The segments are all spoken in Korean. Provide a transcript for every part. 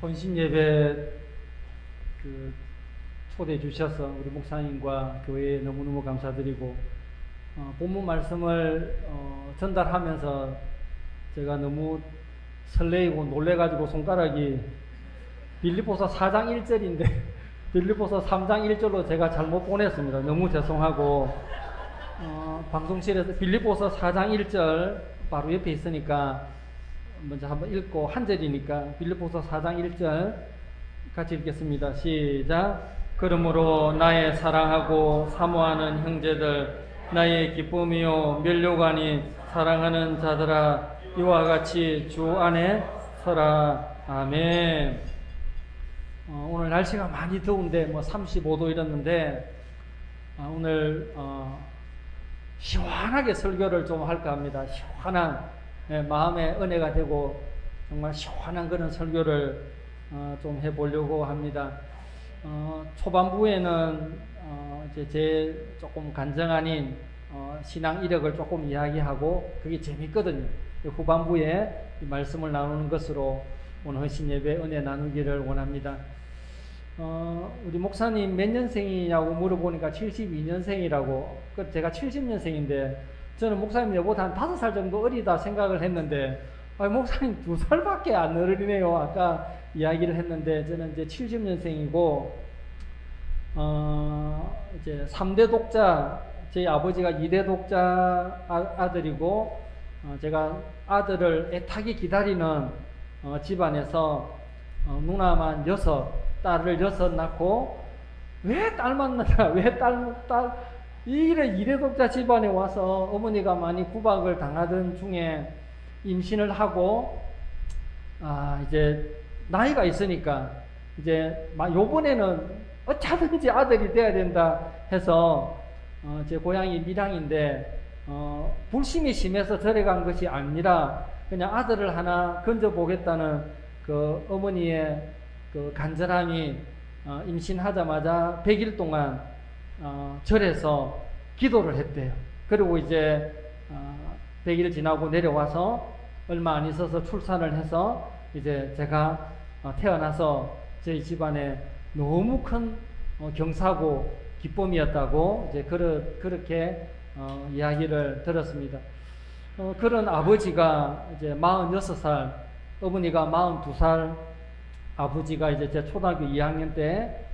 혼신 예배 초대해 주셔서 우리 목사님과 교회에 너무너무 감사드리고, 본문 말씀을 전달하면서 제가 너무 설레이고 놀래가지고 손가락이 빌립보서 4장 1절인데 빌립보서 3장 1절로 제가 잘못 보냈습니다. 너무 죄송하고, 방송실에서 빌립보서 4장 1절 바로 옆에 있으니까 먼저 한번 읽고, 한 절이니까 빌립보서 4장 1절 같이 읽겠습니다. 시작. 그러므로 나의 사랑하고 사모하는 형제들, 나의 기쁨이요 면류관이 사랑하는 자들아, 이와 같이 주 안에 서라. 아멘. 오늘 날씨가 많이 더운데 35도 이랬는데, 오늘 시원하게 설교를 좀 할까 합니다. 시원한, 마음의 은혜가 되고 정말 시원한 그런 설교를 좀 해보려고 합니다. 초반부에는 이제 제 조금 간증 아닌 신앙 이력을 조금 이야기하고 그게 재밌거든요. 후반부에 이 말씀을 나누는 것으로 오늘 헌신 예배 은혜 나누기를 원합니다. 우리 목사님 몇 년생이냐고 물어보니까 72년생이라고. 제가 70년생인데 저는 목사님 내보다 한 5살 정도 어리다 생각을 했는데, 목사님 2살밖에 안 어리네요. 아까 이야기를 했는데 저는 이제 70년생이고, 이제 3대 독자, 제 아버지가 2대 독자 아들이고, 제가 아들을 애타게 기다리는 집안에서 누나만 6, 딸을 6 낳고, 왜 딸만 낳냐, 왜 이래 독자 집안에 와서 어머니가 많이 구박을 당하던 중에 임신을 하고, 이제 나이가 있으니까 이제 요번에는 어차든지 아들이 돼야 된다 해서, 제 고향이 밀양인데 불심이 심해서 절에 간 것이 아니라 그냥 아들을 하나 건져보겠다는 그 어머니의 그 간절함이, 임신하자마자 100일 동안 절에서 기도를 했대요. 그리고 이제 100일 지나고 내려와서 얼마 안 있어서 출산을 해서 이제 제가 태어나서 저희 집안에 너무 큰 경사고 기쁨이었다고 이제 그렇게 이야기를 들었습니다. 그런 아버지가 이제 46살, 어머니가 42살, 아버지가 이제 제 초등학교 2학년 때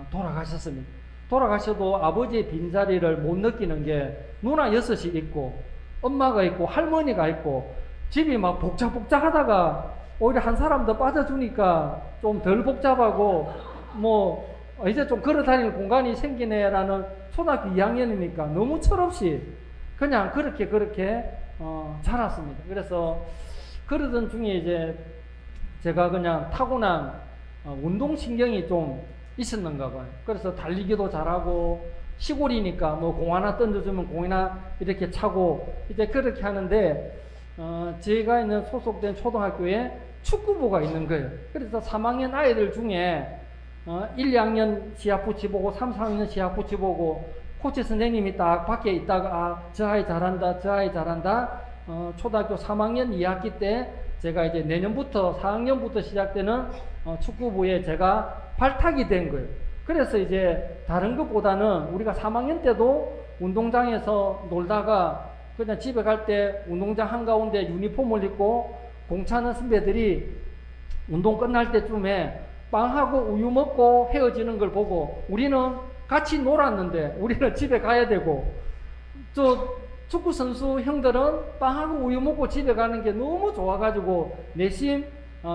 돌아가셨습니다. 돌아가셔도 아버지의 빈자리를 못 느끼는 게, 누나 6이 있고 엄마가 있고 할머니가 있고 집이 막 복잡복잡하다가 오히려 한 사람 더 빠져주니까 좀 덜 복잡하고, 이제 좀 걸어다니는 공간이 생기네라는, 초등학교 2학년이니까 너무 철없이 그냥 그렇게 자랐습니다. 그래서 그러던 중에 이제 제가 그냥 타고난 운동신경이 좀 있었는가 봐요. 그래서 달리기도 잘하고, 시골이니까 공 하나 던져주면 공이나 이렇게 차고 이제 그렇게 하는데, 제가 있는 소속된 초등학교에 축구부가 있는 거예요. 그래서 3학년 아이들 중에 1, 2학년 시합 붙이보고 3, 4학년 시합 붙이보고 코치 선생님이 딱 밖에 있다가 저 아이 잘한다, 저 아이 잘한다. 초등학교 3학년 2학기 때 제가 이제 내년부터 4학년부터 시작되는 축구부에 제가 발탁이 된 거예요. 그래서 이제 다른 것보다는 우리가 3학년 때도 운동장에서 놀다가 그냥 집에 갈 때 운동장 한가운데 유니폼을 입고 공차는 선배들이 운동 끝날 때쯤에 빵하고 우유 먹고 헤어지는 걸 보고 우리는 같이 놀았는데 우리는 집에 가야 되고, 저 축구 선수 형들은 빵하고 우유 먹고 집에 가는 게 너무 좋아가지고 내심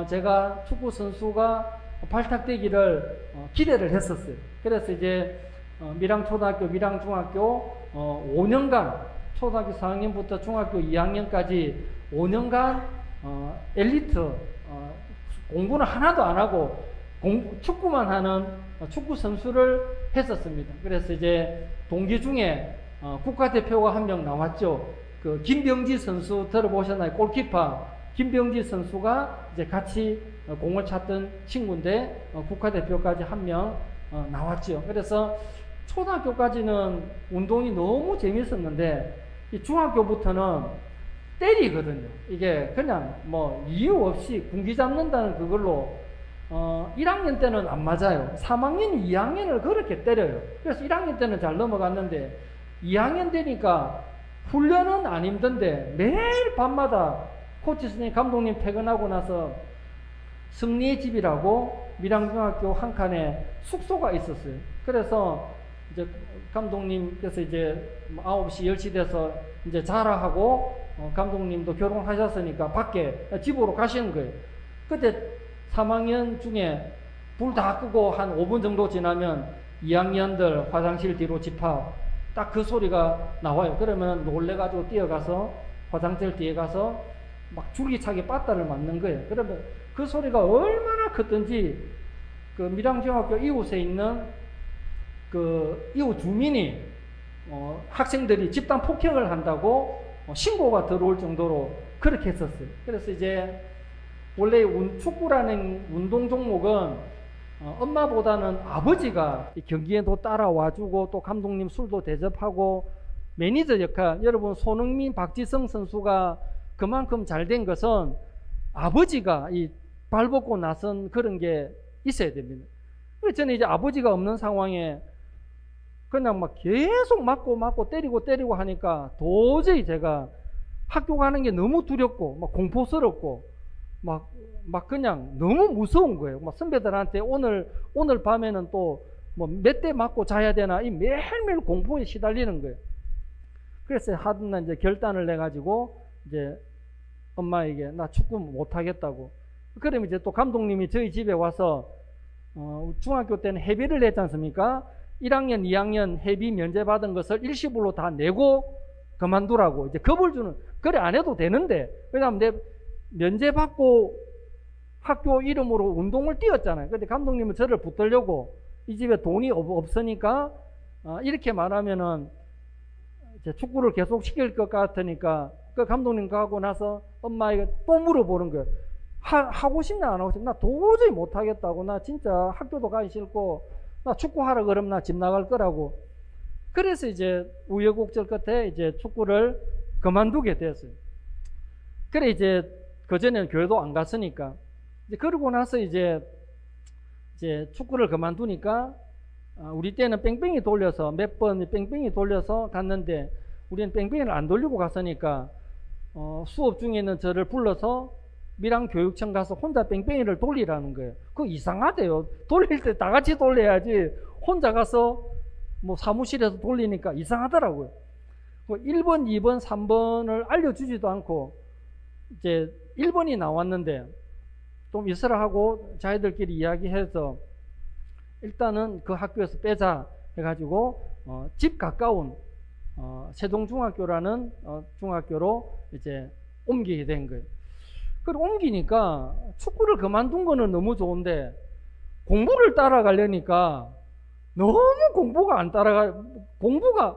제가 축구 선수가 발탁되기를 기대를 했었어요. 그래서 이제 밀양초등학교, 밀양중학교 5년간, 초등학교 4학년부터 중학교 2학년까지 5년간 엘리트, 공부는 하나도 안 하고 축구만 하는 축구 선수를 했었습니다. 그래서 이제 동기 중에 국가대표가 한 명 나왔죠. 그 김병지 선수 들어보셨나요? 골키퍼 김병지 선수가 이제 같이 공을 찼던 친구인데 국가대표까지 한 명 나왔죠. 그래서 초등학교까지는 운동이 너무 재밌었는데, 이 중학교부터는 때리거든요. 이게 그냥 이유 없이 군기 잡는다는 그걸로 1학년 때는 안 맞아요. 3학년, 2학년을 그렇게 때려요. 그래서 1학년 때는 잘 넘어갔는데 2학년 되니까 훈련은 안 힘든데 매일 밤마다 코치 선생님, 감독님 퇴근하고 나서 승리의 집이라고 밀양중학교 한 칸에 숙소가 있었어요. 그래서 이제 감독님께서 이제 9시, 10시 돼서 이제 자라 하고 감독님도 결혼하셨으니까 밖에 집으로 가시는 거예요. 그때 3학년 중에 불 다 끄고 한 5분 정도 지나면 2학년들 화장실 뒤로 집합 딱 그 소리가 나와요. 그러면 놀래가지고 뛰어가서 화장실 뒤에 가서 막 줄기차게 빠따를 맞는 거예요. 그러면 그 소리가 얼마나 컸던지 그 밀양중학교 이웃에 있는 그 이웃 주민이 학생들이 집단 폭행을 한다고 신고가 들어올 정도로 그렇게 했었어요. 그래서 이제 원래 축구라는 운동 종목은 엄마보다는 아버지가 경기에도 따라와주고 또 감독님 술도 대접하고 매니저 역할, 여러분 손흥민, 박지성 선수가 그만큼 잘 된 것은 아버지가 이 발벗고 나선 그런 게 있어야 됩니다. 저는 이제 아버지가 없는 상황에 그냥 막 계속 맞고 때리고 하니까 도저히 제가 학교 가는 게 너무 두렵고 막 공포스럽고 막 그냥 너무 무서운 거예요. 막 선배들한테 오늘 밤에는 또 뭐 몇 대 맞고 자야 되나 이 매일매일 공포에 시달리는 거예요. 그래서 하던 날 이제 결단을 내 가지고 이제 엄마에게 나 축구 못 하겠다고. 그러면 이제 또 감독님이 저희 집에 와서 중학교 때는 회비를 냈지 않습니까? 1학년, 2학년 회비 면제 받은 것을 일시불로 다 내고 그만두라고 이제 겁을 주는. 그래 안 해도 되는데 왜냐하면 내 면제 받고 학교 이름으로 운동을 뛰었잖아요. 근데 감독님은 저를 붙들려고 이 집에 돈이 없으니까 이렇게 말하면은 이제 축구를 계속 시킬 것 같으니까 그 감독님 가고 나서 엄마에게 또 물어보는 거예요. 하고 싶나 안 하고 싶나? 나 도저히 못 하겠다고. 나 진짜 학교도 가기 싫고 나 축구하라 그러면 나 집 나갈 거라고. 그래서 이제 우여곡절 끝에 이제 축구를 그만두게 됐어요. 그래 이제 그전에는 교회도 안 갔으니까 이제 그러고 나서 이제 축구를 그만두니까 우리 때는 뺑뺑이 돌려서 몇 번 뺑뺑이 돌려서 갔는데 우리는 뺑뺑이를 안 돌리고 갔으니까 수업 중에는 저를 불러서 밀양교육청 가서 혼자 뺑뺑이를 돌리라는 거예요. 그거 이상하대요. 돌릴 때 다 같이 돌려야지 혼자 가서 뭐 사무실에서 돌리니까 이상하더라고요. 1번, 2번, 3번을 알려주지도 않고 이제 1번이 나왔는데 좀 있으라 하고 자기들끼리 이야기해서 일단은 그 학교에서 빼자 해가지고 집 가까운 세종중학교라는 중학교로 이제 옮기게 된 거예요. 그리고 옮기니까 축구를 그만둔 거는 너무 좋은데 공부를 따라가려니까 너무 공부가 안 공부가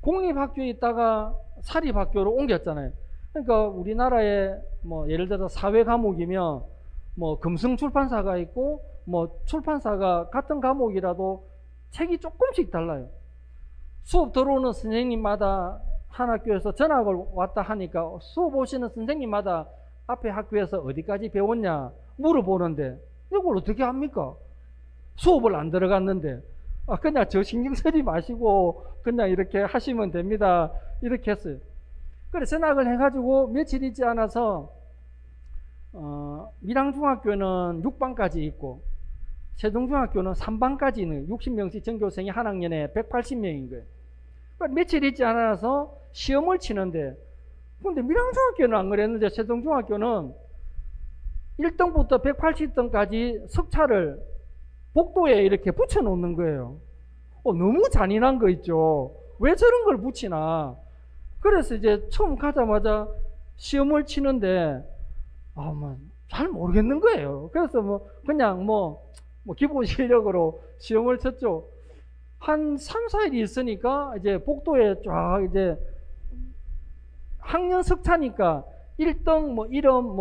공립학교에 있다가 사립학교로 옮겼잖아요. 그러니까 우리나라에 뭐 예를 들어서 사회 과목이면 뭐 금성 출판사가 있고 뭐 출판사가 같은 과목이라도 책이 조금씩 달라요. 수업 들어오는 선생님마다 한 학교에서 전학을 왔다 하니까 수업 오시는 선생님마다 앞에 학교에서 어디까지 배웠냐 물어보는데 이걸 어떻게 합니까? 수업을 안 들어갔는데 그냥 저 신경 쓰지 마시고 그냥 이렇게 하시면 됩니다. 이렇게 했어요. 그래 전학을 해가지고 며칠 있지 않아서 밀양중학교는 6반까지 있고 세종중학교는 3반까지 있는 60명씩 전교생이 한 학년에 180명인 거예요. 그러니까 며칠 있지 않아서 시험을 치는데 근데 밀양중학교는 안 그랬는데 세종중학교는 1등부터 180등까지 석차를 복도에 이렇게 붙여 놓는 거예요. 너무 잔인한 거 있죠. 왜 저런 걸 붙이나. 그래서 이제 처음 가자마자 시험을 치는데 잘 모르겠는 거예요. 그래서 그냥 기본 실력으로 시험을 쳤죠. 한 3, 4일이 있으니까 이제 복도에 쫙 이제 학년 석차니까 1등 이름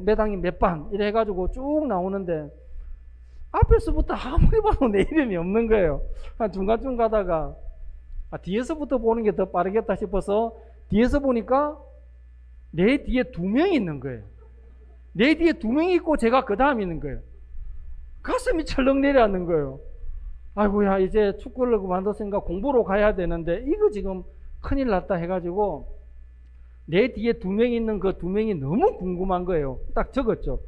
몇 학년 몇 반 이래 해가지고 쭉 나오는데 앞에서부터 아무리 봐도 내 이름이 없는 거예요. 한 중간쯤 가다가 뒤에서부터 보는 게 더 빠르겠다 싶어서 뒤에서 보니까 내 뒤에 2명이 있는 거예요. 내 뒤에 2명이 있고 제가 그 다음에 있는 거예요. 가슴이 철렁 내려앉는 거예요. 아이고야, 이제 축구를 그만뒀으니까 공부로 가야 되는데 이거 지금 큰일 났다 해가지고 내 뒤에 2명 있는 그 2명이 너무 궁금한 거예요. 딱 적었죠.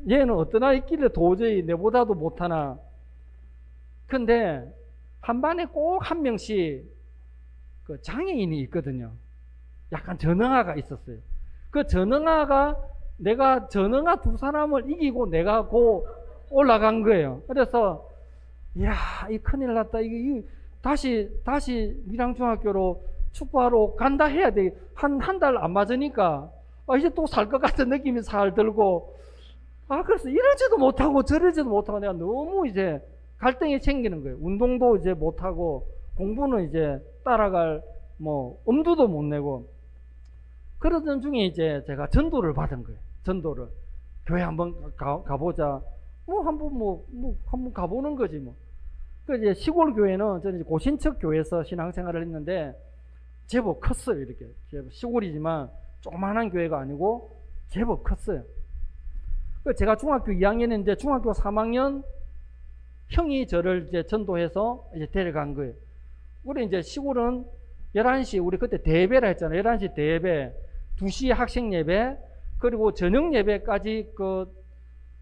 얘는 어떤 아이 있길래 도저히 내보다도 못하나. 근데 한 반에 꼭 한 명씩 그 장애인이 있거든요. 약간 전응아가 있었어요. 그 전응아가 내가 전응아 2사람을 이기고 내가 고 올라간 거예요. 그래서 이야, 이 큰일 났다. 이게 다시 밀양중학교로 축구하러 간다 해야 돼. 한 달 안 맞으니까 이제 또 살 것 같은 느낌이 살 들고, 그래서 이러지도 못하고 저러지도 못하고 내가 너무 이제 갈등이 생기는 거예요. 운동도 이제 못하고 공부는 이제 따라갈 엄두도 못 내고. 그러던 중에 이제 제가 전도를 받은 거예요. 전도를. 교회 한번 가보자. 한번 가보는 거지 뭐. 그 이제 시골 교회는 저는 이제 고신척 교회에서 신앙생활을 했는데 제법 컸어요. 이렇게 시골이지만 조그만한 교회가 아니고 제법 컸어요. 그 제가 중학교 2학년인데 중학교 3학년 형이 저를 이제 전도해서 이제 데려간 거예요. 우리 이제 시골은 11시, 우리 그때 대예배라 했잖아요. 11시 대예배, 2시 학생 예배, 그리고 저녁 예배까지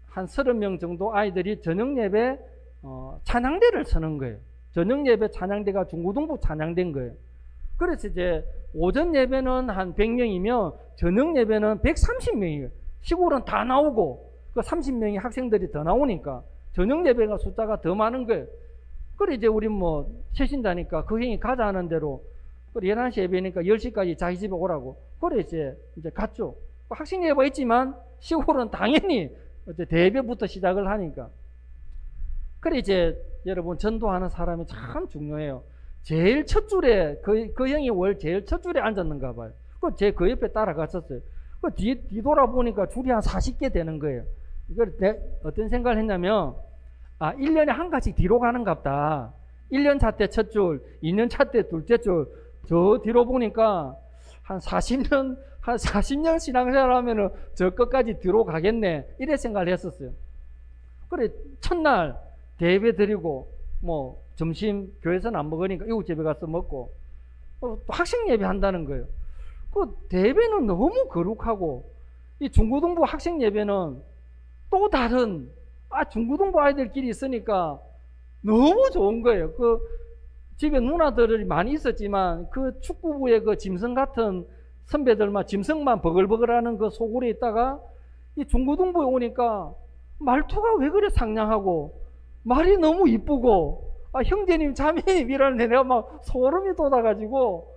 한 30명 정도 아이들이 저녁 예배 찬양대를 서는 거예요. 저녁 예배 찬양대가 중고등부 찬양대인 거예요. 그래서 이제 오전 예배는 한 100명이면 저녁 예배는 130명이에요. 시골은 다 나오고 그 30명의 학생들이 더 나오니까 저녁 예배가 숫자가 더 많은 거예요. 그래 이제 우리 세신자니까 그 형이 가자 하는 대로, 그래 11시 예배니까 10시까지 자기 집에 오라고. 그래 이제 갔죠. 학생 예배가 있지만 시골은 당연히 대예배부터 시작을 하니까. 그래 이제 여러분, 전도하는 사람이 참 중요해요. 제일 첫 줄에 그 형이 제일 첫 줄에 앉았는가 봐요. 그 옆에 따라갔었어요. 뒤돌아보니까 줄이 한 40개 되는 거예요. 이걸 어떤 생각을 했냐면, 1년에 한 가지 뒤로 가는갑다. 1년 차 때 첫 줄, 2년 차 때 둘째 줄, 저 뒤로 보니까 한 40년 신앙생활 하면은 저 끝까지 뒤로 가겠네. 이래 생각을 했었어요. 그래, 첫날 대예배 드리고, 점심 교회에서는 안 먹으니까 이웃집에 가서 먹고, 또 학생 예배 한다는 거예요. 그 대예배는 너무 거룩하고, 이 중고등부 학생 예배는 또 다른, 중고등부 아이들끼리 있으니까 너무 좋은 거예요. 집에 누나들이 많이 있었지만 그 축구부의 그 짐승 같은 선배들만, 짐승만 버글버글하는 그 소굴에 있다가 이 중고등부에 오니까 말투가 왜 그래 상냥하고 말이 너무 이쁘고, 형제님 자매님 이러는데 내가 막 소름이 돋아가지고,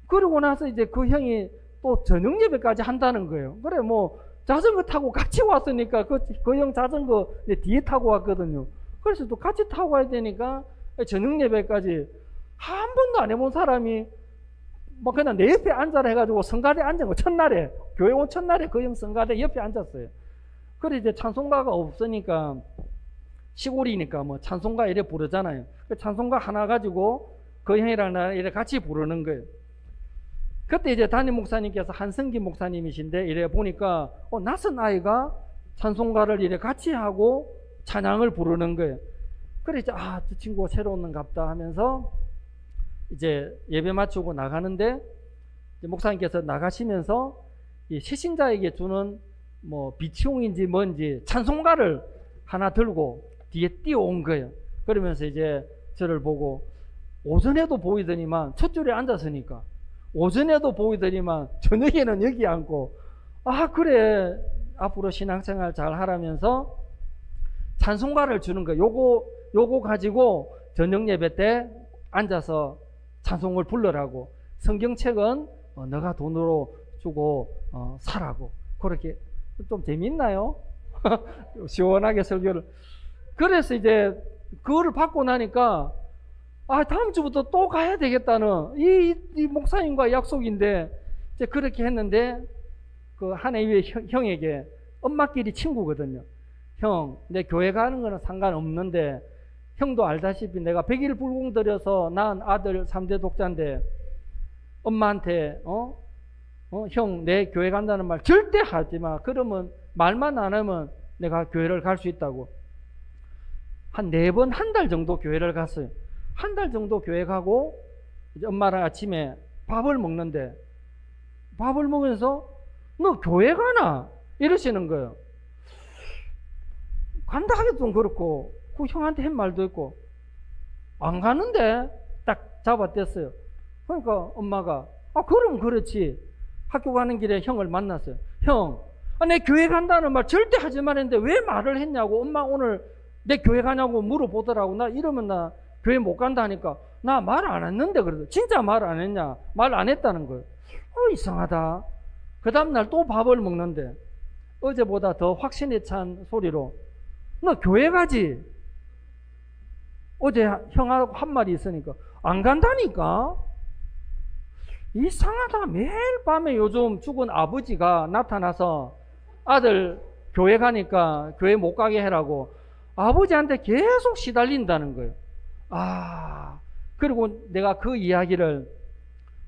그러고 나서 이제 그 형이 또 저녁 예배까지 한다는 거예요. 그래 자전거 타고 같이 왔으니까 그 형 자전거 내 뒤에 타고 왔거든요. 그래서 또 같이 타고 가야 되니까 저녁 예배까지 한 번도 안 해본 사람이 그냥 내 옆에 앉아라 해가지고 성가대에 앉은 거, 첫날에 교회 온 첫날에 그 형 성가대 옆에 앉았어요. 그래 이제 찬송가가 없으니까 시골이니까 찬송가 이래 부르잖아요. 그 찬송가 하나 가지고 그 형이랑 나 이래 같이 부르는 거예요. 그때 이제 담임 목사님께서 한성기 목사님이신데 이래 보니까 낯선 아이가 찬송가를 이래 같이 하고 찬양을 부르는 거예요. 그래 이제 저 친구가 새로 오는갑다 하면서 이제 예배 마치고 나가는데, 이제 목사님께서 나가시면서 이 시신자에게 주는 비치용인지 뭔지 찬송가를 하나 들고 뒤에 뛰어온 거예요. 그러면서 이제 저를 보고, 오전에도 보이더니만 첫 줄에 앉았으니까 오전에도 보이더니만 저녁에는 여기 앉고, 그래 앞으로 신앙생활 잘 하라면서 찬송가를 주는 거예요. 요거 가지고 저녁 예배 때 앉아서 찬송을 불러라고, 성경책은 너가 돈으로 주고 사라고. 그렇게 좀 재밌나요? 시원하게 설교를. 그래서 이제 그거를 받고 나니까 다음 주부터 또 가야 되겠다는 이 목사님과 약속인데, 이제 그렇게 했는데 그 한 해의 형에게, 엄마끼리 친구거든요. 형, 내 교회 가는 거는 상관없는데 형도 알다시피 내가 100일 불공 들여서 낳은 아들 3대 독자인데 엄마한테 형 내 교회 간다는 말 절대 하지 마. 그러면 말만 안 하면 내가 교회를 갈 수 있다고. 한 4번 한 달 정도 교회를 갔어요. 한 달 정도 교회 가고 이제 엄마랑 아침에 밥을 먹는데 밥을 먹으면서 너 교회 가나? 이러시는 거예요. 간다 하기도 좀 그렇고 그 형한테 한 말도 있고 안 가는데 딱 잡아댔어요. 그러니까 엄마가 그럼 그렇지. 학교 가는 길에 형을 만났어요. 형, 내 교회 간다는 말 절대 하지 말했는데 왜 말을 했냐고. 엄마 오늘 내 교회 가냐고 물어보더라고. 나 이러면 나 교회 못 간다 하니까 나 말 안 했는데 그래도 진짜 말 안 했냐. 말 안 했다는 거예요. 이상하다. 그 다음날 또 밥을 먹는데 어제보다 더 확신에 찬 소리로 너 교회 가지? 어제 형하고 한 말이 있으니까 안 간다니까. 이상하다. 매일 밤에 요즘 죽은 아버지가 나타나서 아들 교회 가니까 교회 못 가게 해라고 아버지한테 계속 시달린다는 거예요. 그리고 내가 그 이야기를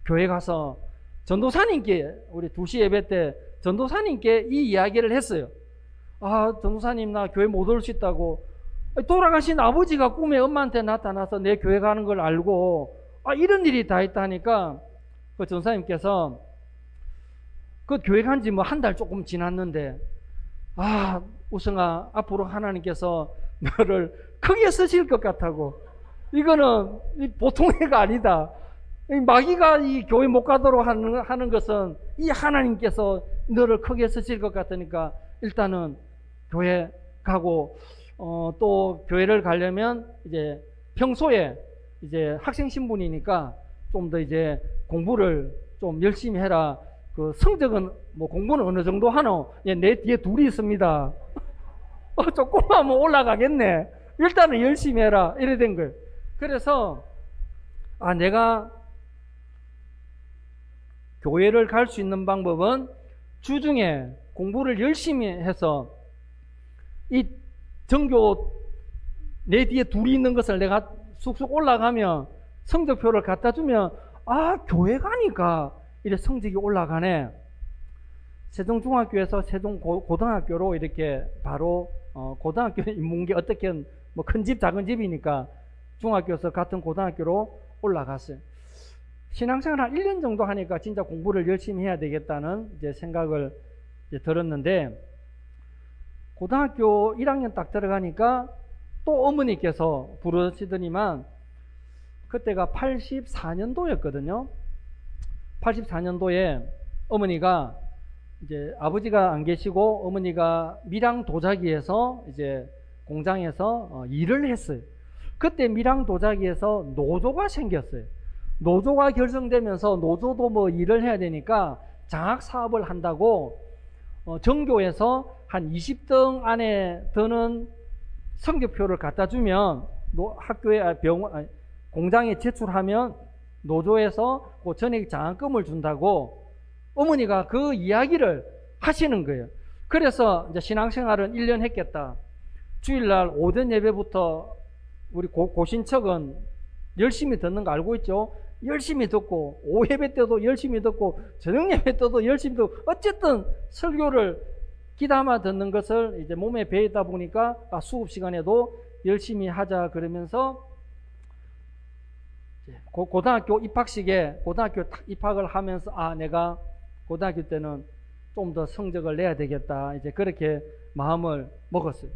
교회 가서 전도사님께 우리 2시 예배 때 전도사님께 이 이야기를 했어요. 전도사님 나 교회 못 올 수 있다고. 돌아가신 아버지가 꿈에 엄마한테 나타나서 내 교회 가는 걸 알고 이런 일이 다 있다니까 그 전도사님께서 그 교회 간 지 뭐 한 달 조금 지났는데 우성아 앞으로 하나님께서 너를 크게 쓰실 것 같다고. 이거는 보통 애가 아니다. 마귀가 이 교회 못 가도록 하는 것은 이 하나님께서 너를 크게 쓰실 것 같으니까 일단은 교회 가고 또 교회를 가려면 이제 평소에 이제 학생 신분이니까 좀 더 이제 공부를 좀 열심히 해라. 그 성적은 뭐 공부는 어느 정도 하노? 내 뒤에 둘이 있습니다. 조금만 뭐 올라가겠네. 일단은 열심히 해라. 이래 된 거예요. 그래서 내가 교회를 갈 수 있는 방법은 주중에 공부를 열심히 해서 이 전교 내 뒤에 둘이 있는 것을 내가 쑥쑥 올라가면 성적표를 갖다 주면 교회 가니까 이래 성적이 올라가네. 세종중학교에서 세종고등학교로 이렇게 바로 고등학교 인문계 어떻게 뭐 큰 집 작은 집이니까 중학교에서 같은 고등학교로 올라갔어요. 신앙생활 한 1년 정도 하니까 진짜 공부를 열심히 해야 되겠다는 이제 생각을 이제 들었는데 고등학교 1학년 딱 들어가니까 또 어머니께서 부르시더니만 그때가 84년도였거든요. 84년도에 어머니가 이제 아버지가 안 계시고 어머니가 밀양 도자기에서 이제 공장에서 일을 했어요. 그때 밀양 도자기에서 노조가 생겼어요. 노조가 결성되면서 노조도 뭐 일을 해야 되니까 장학 사업을 한다고 전교에서 한 20등 안에 드는 성적표를 갖다 주면 학교에 공장에 제출하면 노조에서 그 전액 장학금을 준다고 어머니가 그 이야기를 하시는 거예요. 그래서 이제 신앙생활은 1년 했겠다. 주일날 오전 예배부터 우리 고신척은 열심히 듣는 거 알고 있죠? 열심히 듣고 오후 예배 때도 열심히 듣고 저녁 예배 때도 열심히 듣고 어쨌든 설교를 귀담아 듣는 것을 이제 몸에 배이다 보니까 수업 시간에도 열심히 하자 그러면서 고등학교 입학식에 고등학교 딱 입학을 하면서 내가 고등학교 때는 좀 더 성적을 내야 되겠다 이제 그렇게 마음을 먹었어요.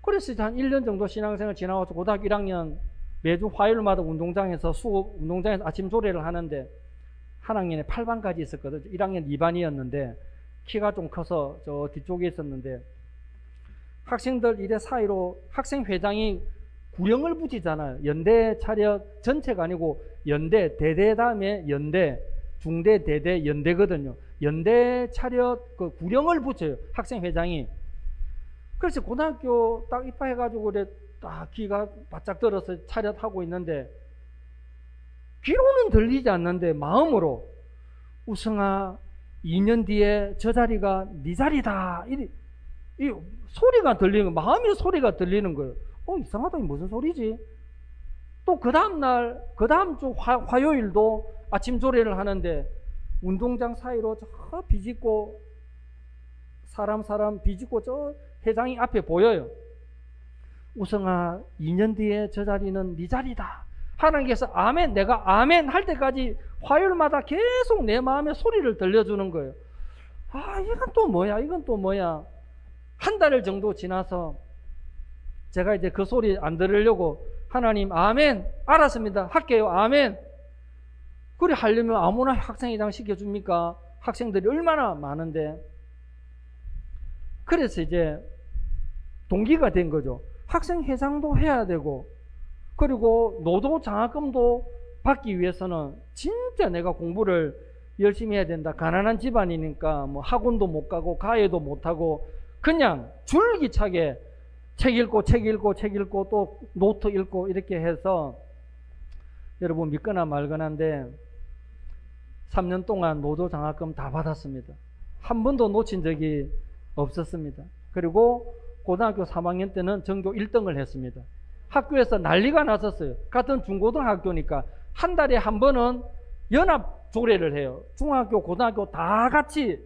그래서 한 1년 정도 신앙생활 지나와서 고등학교 1학년 매주 화요일마다 운동장에서 운동장에서 아침 조례를 하는데 한 학년에 8반까지 있었거든요. 1학년 2반이었는데 키가 좀 커서 저 뒤쪽에 있었는데 학생들 이래 사이로 학생회장이 구령을 붙이잖아요. 연대 차렷 전체가 아니고 연대, 대대 다음에 연대, 중대, 대대, 연대거든요. 연대 차렷 그 구령을 붙여요. 학생회장이. 그래서 고등학교 딱 입학해가지고 그래 딱 귀가 바짝 들어서 차렷하고 있는데 귀로는 들리지 않는데 마음으로 우성아 2년 뒤에 저 자리가 네 자리다. 이 소리가 들리는 거예요. 마음의 소리가 들리는 거예요. 이상하다. 이 무슨 소리지? 또 그 다음날 그 다음 주 화요일도 아침 조례를 하는데 운동장 사이로 저 비집고 사람 비집고 저 회장이 앞에 보여요. 우성아, 2년 뒤에 저 자리는 네 자리다. 하나님께서 아멘, 내가 아멘 할 때까지 화요일마다 계속 내 마음에 소리를 들려주는 거예요. 아, 이건 또 뭐야, 이건 또 뭐야. 한 달 정도 지나서 제가 이제 그 소리 안 들으려고 하나님 아멘, 알았습니다, 할게요, 아멘. 그래 하려면 아무나 학생회장 시켜줍니까? 학생들이 얼마나 많은데. 그래서 이제 동기가 된 거죠. 학생회장도 해야 되고, 그리고 노도 장학금도 받기 위해서는 진짜 내가 공부를 열심히 해야 된다. 가난한 집안이니까 뭐 학원도 못 가고 가해도 못 하고 그냥 줄기차게 책 읽고 또 노트 읽고 이렇게 해서, 여러분 믿거나 말거나인데 3년 동안 노조 장학금 다 받았습니다. 한 번도 놓친 적이 없었습니다. 그리고 고등학교 3학년 때는 전교 1등을 했습니다. 학교에서 난리가 났었어요. 같은 중고등학교니까 한 달에 한 번은 연합 조례를 해요. 중학교, 고등학교 다 같이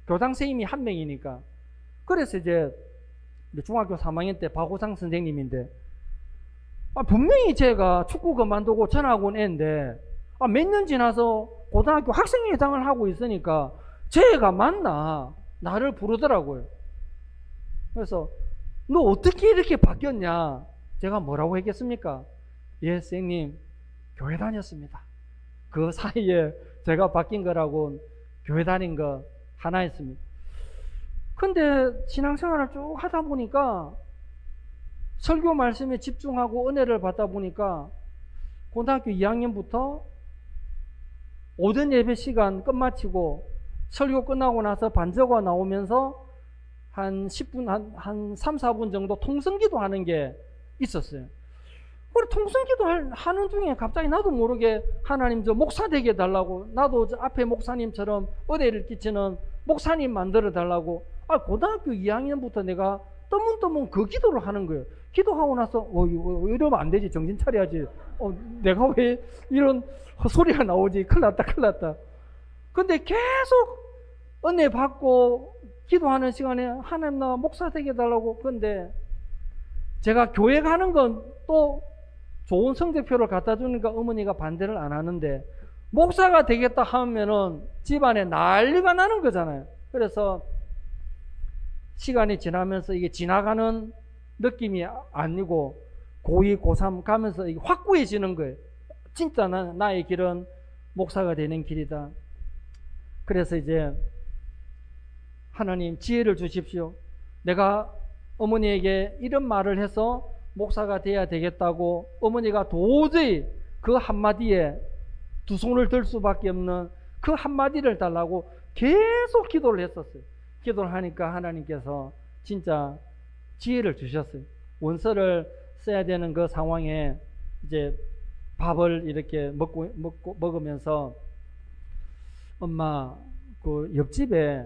교장 선생님이 한 명이니까. 그래서 이제 중학교 3학년 때 박호상 선생님인데, 분명히 제가 축구 그만두고 전학온 애인데 몇 년 지나서 고등학교 학생회장을 하고 있으니까 제가 맞나 나를 부르더라고요. 그래서 너 어떻게 이렇게 바뀌었냐? 제가 뭐라고 했겠습니까? 예, 선생님, 교회 다녔습니다. 그 사이에 제가 바뀐 거라고 교회 다닌 거 하나였습니다. 근데 신앙생활을 쭉 하다 보니까 설교 말씀에 집중하고 은혜를 받다 보니까 고등학교 2학년부터 오전 예배 시간 끝마치고 설교 끝나고 나서 반저가 나오면서 한 10분, 한 3, 4분 정도 통성기도 하는 게 있었어요. 그래, 통성기도 하는 중에 갑자기 나도 모르게 하나님 저 목사 되게 해달라고, 나도 저 앞에 목사님처럼 은혜를 끼치는 목사님 만들어 달라고. 고등학교 2학년부터 내가 떠문떠문 그 기도를 하는 거예요. 기도하고 나서 이러면 안 되지, 정신 차려야지. 내가 왜 이런 소리가 나오지? 큰일 났다. 근데 계속 은혜 받고 기도하는 시간에 하나님 나 목사 되게 해달라고. 근데 제가 교회 가는 건 또 좋은 성적표를 갖다 주니까 어머니가 반대를 안 하는데, 목사가 되겠다 하면은 집안에 난리가 나는 거잖아요. 그래서 시간이 지나면서 이게 지나가는 느낌이 아니고 고2, 고3 가면서 이게 확고해지는 거예요. 진짜 나의 길은 목사가 되는 길이다. 그래서 이제 하나님 지혜를 주십시오. 내가 어머니에게 이런 말을 해서 목사가 돼야 되겠다고, 어머니가 도저히 그 한마디에 두 손을 들 수밖에 없는 그 한마디를 달라고 계속 기도를 했었어요. 기도를 하니까 하나님께서 진짜 지혜를 주셨어요. 원서를 써야 되는 그 상황에 이제 밥을 이렇게 먹으면서, 엄마, 그 옆집에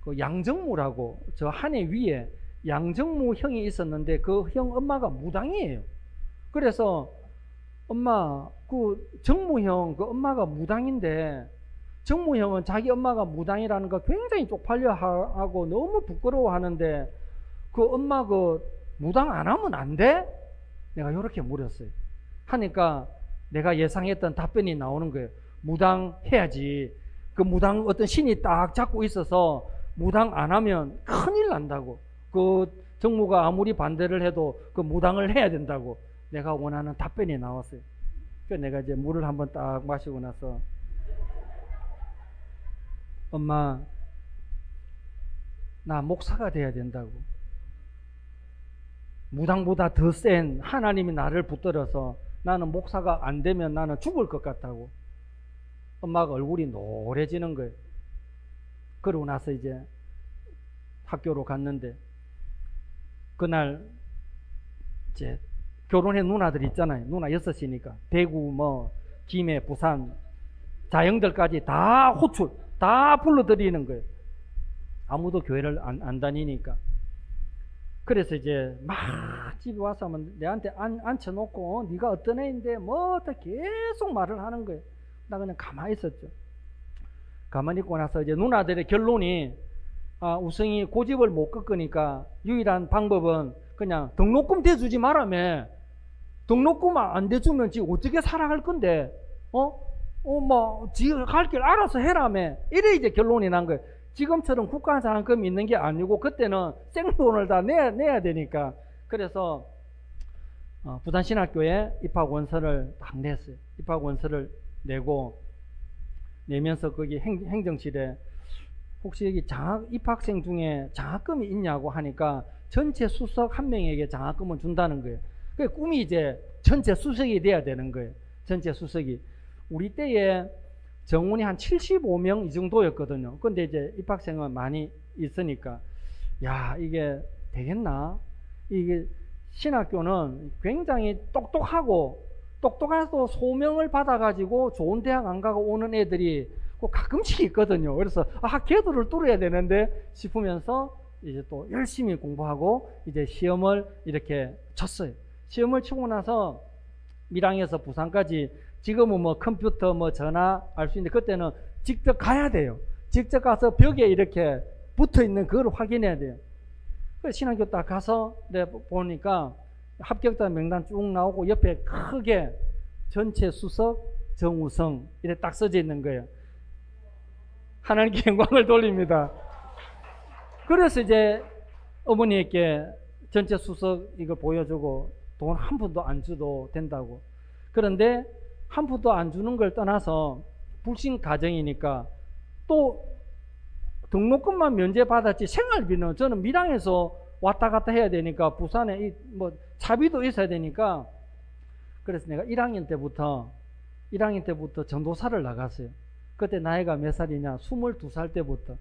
그 양정무라고 저 한 해 위에 양정무 형이 있었는데 그 형 엄마가 무당이에요. 그래서 엄마, 그 정무 형 그 엄마가 무당인데, 정무 형은 자기 엄마가 무당이라는 거 굉장히 쪽팔려 하고 너무 부끄러워 하는데 그 엄마 그 무당 안 하면 안 돼? 내가 이렇게 물었어요. 하니까 내가 예상했던 답변이 나오는 거예요. 무당 해야지. 그 무당 어떤 신이 딱 잡고 있어서 무당 안 하면 큰일 난다고. 그 정무가 아무리 반대를 해도 그 무당을 해야 된다고 내가 원하는 답변이 나왔어요. 그래서 내가 이제 물을 한번 딱 마시고 나서, 엄마, 나 목사가 돼야 된다고. 무당보다 더 센 하나님이 나를 붙들어서 나는 목사가 안 되면 나는 죽을 것 같다고. 엄마가 얼굴이 노래지는 거예요. 그러고 나서 이제 학교로 갔는데, 그날 이제 결혼해 누나들 있잖아요. 누나 6이니까 대구, 뭐 김해, 부산 자영들까지 다 호출 다 불러들이는 거예요. 아무도 교회를 안 다니니까. 그래서 이제 막 집에 와서 하면 내한테 앉혀놓고 네가 어떤 애인데 뭐 계속 말을 하는 거예요. 나 그냥 가만히 있었죠. 가만히 있고 나서 이제 누나들의 결론이, 우성이 고집을 못 꺾으니까 유일한 방법은 그냥 등록금 대주지 말라며. 등록금 안 대주면 지 어떻게 살아갈 건데, 지 갈 길 알아서 해라며. 이래 이제 결론이 난 거예요. 지금처럼 국가장학금이 있는 게 아니고 그때는 생돈을 다 내야 되니까. 그래서 부산신학교에 입학원서를 딱 냈어요. 입학원서를 내면서 거기 행정실에 혹시 여기 입학생 중에 장학금이 있냐고 하니까 전체 수석 한 명에게 장학금을 준다는 거예요. 그 꿈이 이제 전체 수석이 돼야 되는 거예요. 전체 수석이. 우리 때에 정원이 한 75명 이 정도였거든요. 근데 이제 입학생은 많이 있으니까, 야, 이게 되겠나? 이게 신학교는 굉장히 똑똑해서 소명을 받아가지고 좋은 대학 안 가고 오는 애들이 가끔씩 있거든요. 그래서, 궤도를 뚫어야 되는데 싶으면서 이제 또 열심히 공부하고 이제 시험을 이렇게 쳤어요. 시험을 치고 나서 밀양에서 부산까지 지금은 뭐 컴퓨터 뭐 전화 알 수 있는데 그때는 직접 가야 돼요. 직접 가서 벽에 이렇게 붙어 있는 그걸 확인해야 돼요. 그래서 신학교 딱 가서 보니까 합격자 명단 쭉 나오고 옆에 크게 전체 수석 정우성 이렇게 딱 써져 있는 거예요. 하나님께 영광을 돌립니다. 그래서 이제 어머니에게 전체 수석 이거 보여주고 돈 한 푼도 안 줘도 된다고. 그런데 한 푼도 안 주는 걸 떠나서 불신 가정이니까 또 등록금만 면제받았지 생활비는 저는 밀양에서 왔다 갔다 해야 되니까 부산에 뭐 차비도 있어야 되니까 그래서 내가 1학년 때부터 전도사를 나갔어요. 그때 나이가 몇 살이냐? 22살 때부터.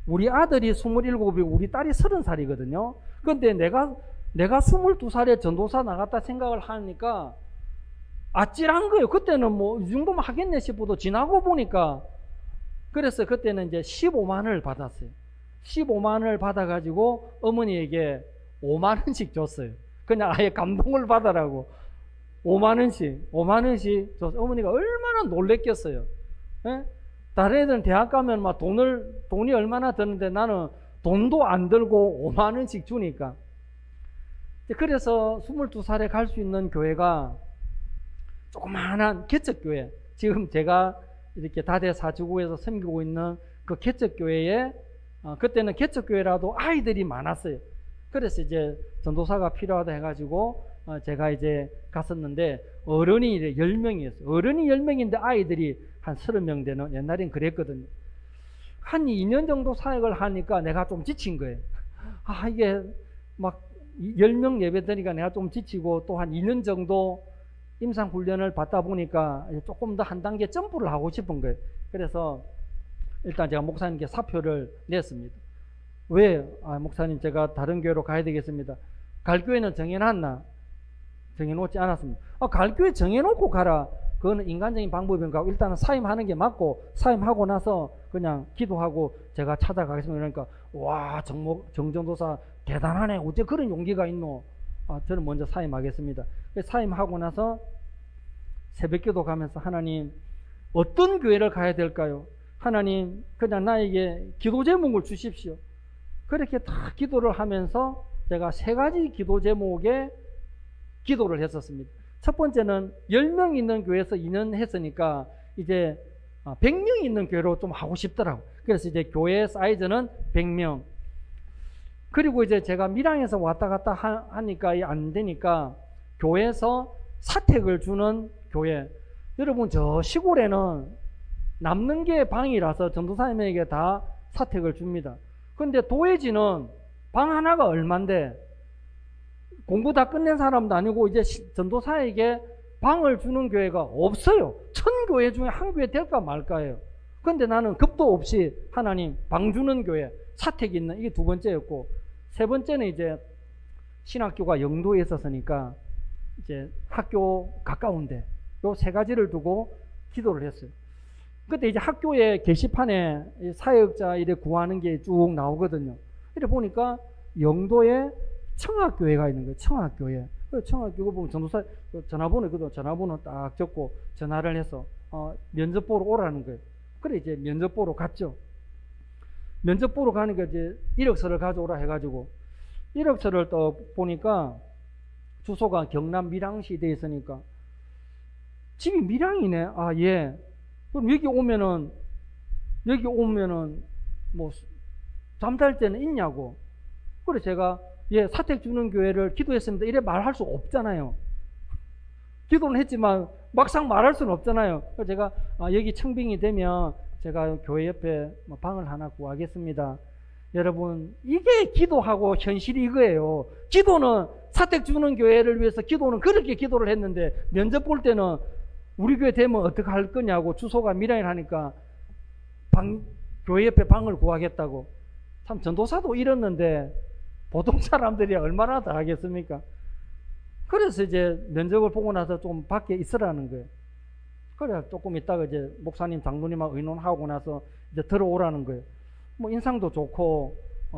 우리 아들이 27이고 우리 딸이 30살이거든요. 근데 내가 22살에 전도사 나갔다 생각을 하니까 아찔한 거예요. 그때는 뭐 이 정도면 하겠네 싶어도 지나고 보니까 그래서 그때는 이제 15만 원을 받았어요. 15만 원을 받아가지고 어머니에게 5만 원씩 줬어요. 그냥 아예 감동을 받으라고 5만 원씩 줬어요. 어머니가 얼마나 놀랬겠어요. 예? 다른 애들은 대학 가면 막 돈이 얼마나 드는데 나는 돈도 안 들고 5만 원씩 주니까. 그래서 22살에 갈 수 있는 교회가 조그마한 개척교회, 지금 제가 이렇게 다대 사주구에서 섬기고 있는 그 개척교회에 그때는 개척교회라도 아이들이 많았어요. 그래서 이제 전도사가 필요하다 해가지고 제가 이제 갔었는데 어른이 이제 10명이었어요. 어른이 10명인데 아이들이 한 30명 되는, 옛날엔 그랬거든요. 한 2년 정도 사역을 하니까 내가 좀 지친 거예요. 이게 막 10명 예배 드니까 내가 좀 지치고 또 한 2년 정도 임상훈련을 받다 보니까 조금 더 한 단계 점프를 하고 싶은 거예요. 그래서 일단 제가 목사님께 사표를 냈습니다. 왜? 목사님 제가 다른 교회로 가야 되겠습니다. 갈 교회는 정해놨나? 정해놓지 않았습니다. 갈 교회 정해놓고 가라. 그거는 인간적인 방법인가? 일단은 사임하는 게 맞고 사임하고 나서 그냥 기도하고 제가 찾아가겠습니다. 그러니까 와 정전도사 대단하네. 어째 그런 용기가 있노? 저는 먼저 사임하겠습니다. 사임하고 나서 새벽기도 가면서 하나님 어떤 교회를 가야 될까요? 하나님 그냥 나에게 기도 제목을 주십시오. 그렇게 다 기도를 하면서 제가 3가지 기도 제목에 기도를 했었습니다. 첫 번째는 10명 있는 교회에서 2년 했으니까 이제 100명 있는 교회로 좀 하고 싶더라고요. 그래서 이제 교회 사이즈는 100명. 그리고 이제 제가 밀양에서 왔다 갔다 하니까 안 되니까 교회에서 사택을 주는 교회. 여러분 저 시골에는 남는 게 방이라서 전도사님에게 다 사택을 줍니다. 근데 도회지는 방 하나가 얼만데 공부 다 끝낸 사람도 아니고 이제 전도사에게 방을 주는 교회가 없어요. 1000교회 중에 한 교회 될까 말까예요. 근데 나는 겁도 없이 하나님 방 주는 교회, 사택이 있는, 이게 2번째였고, 3번째는 이제 신학교가 영도에 있었으니까 이제 학교 가까운데 요 3가지를 두고 기도를 했어요. 그때 이제 학교에 게시판에 사역자 이래 구하는 게 쭉 나오거든요. 이래 보니까 영도에 청학교회가 있는 거예요. 청학교회. 청학교회 보면 전도사 전화번호 딱 적고 전화를 해서 면접 보러 오라는 거예요. 그래 이제 면접 보러 갔죠. 면접 보러 가니까 이제 이력서를 가져오라 해가지고 이력서를 또 보니까 주소가 경남 밀양시 돼 있으니까 집이 밀양이네. 아, 예. 그럼 여기 오면은 뭐 잠잘 때는 있냐고. 그래 제가 예, 사택 주는 교회를 기도했습니다. 이래 말할 수 없잖아요. 기도는 했지만 막상 말할 수는 없잖아요. 그래서 제가 여기 청빙이 되면 제가 교회 옆에 방을 하나 구하겠습니다. 여러분, 이게 기도하고 현실이 이거예요. 기도는 사택 주는 교회를 위해서 기도는 그렇게 기도를 했는데 면접 볼 때는 우리 교회 되면 어떻게 할 거냐고 주소가 밀양이라니까 교회 옆에 방을 구하겠다고. 참 전도사도 이랬는데 보통 사람들이 얼마나 다 하겠습니까? 그래서 이제 면접을 보고 나서 좀 밖에 있으라는 거예요. 그래 조금 있다가 이제 목사님 장로님하고 의논하고 나서 이제 들어오라는 거예요. 뭐 인상도 좋고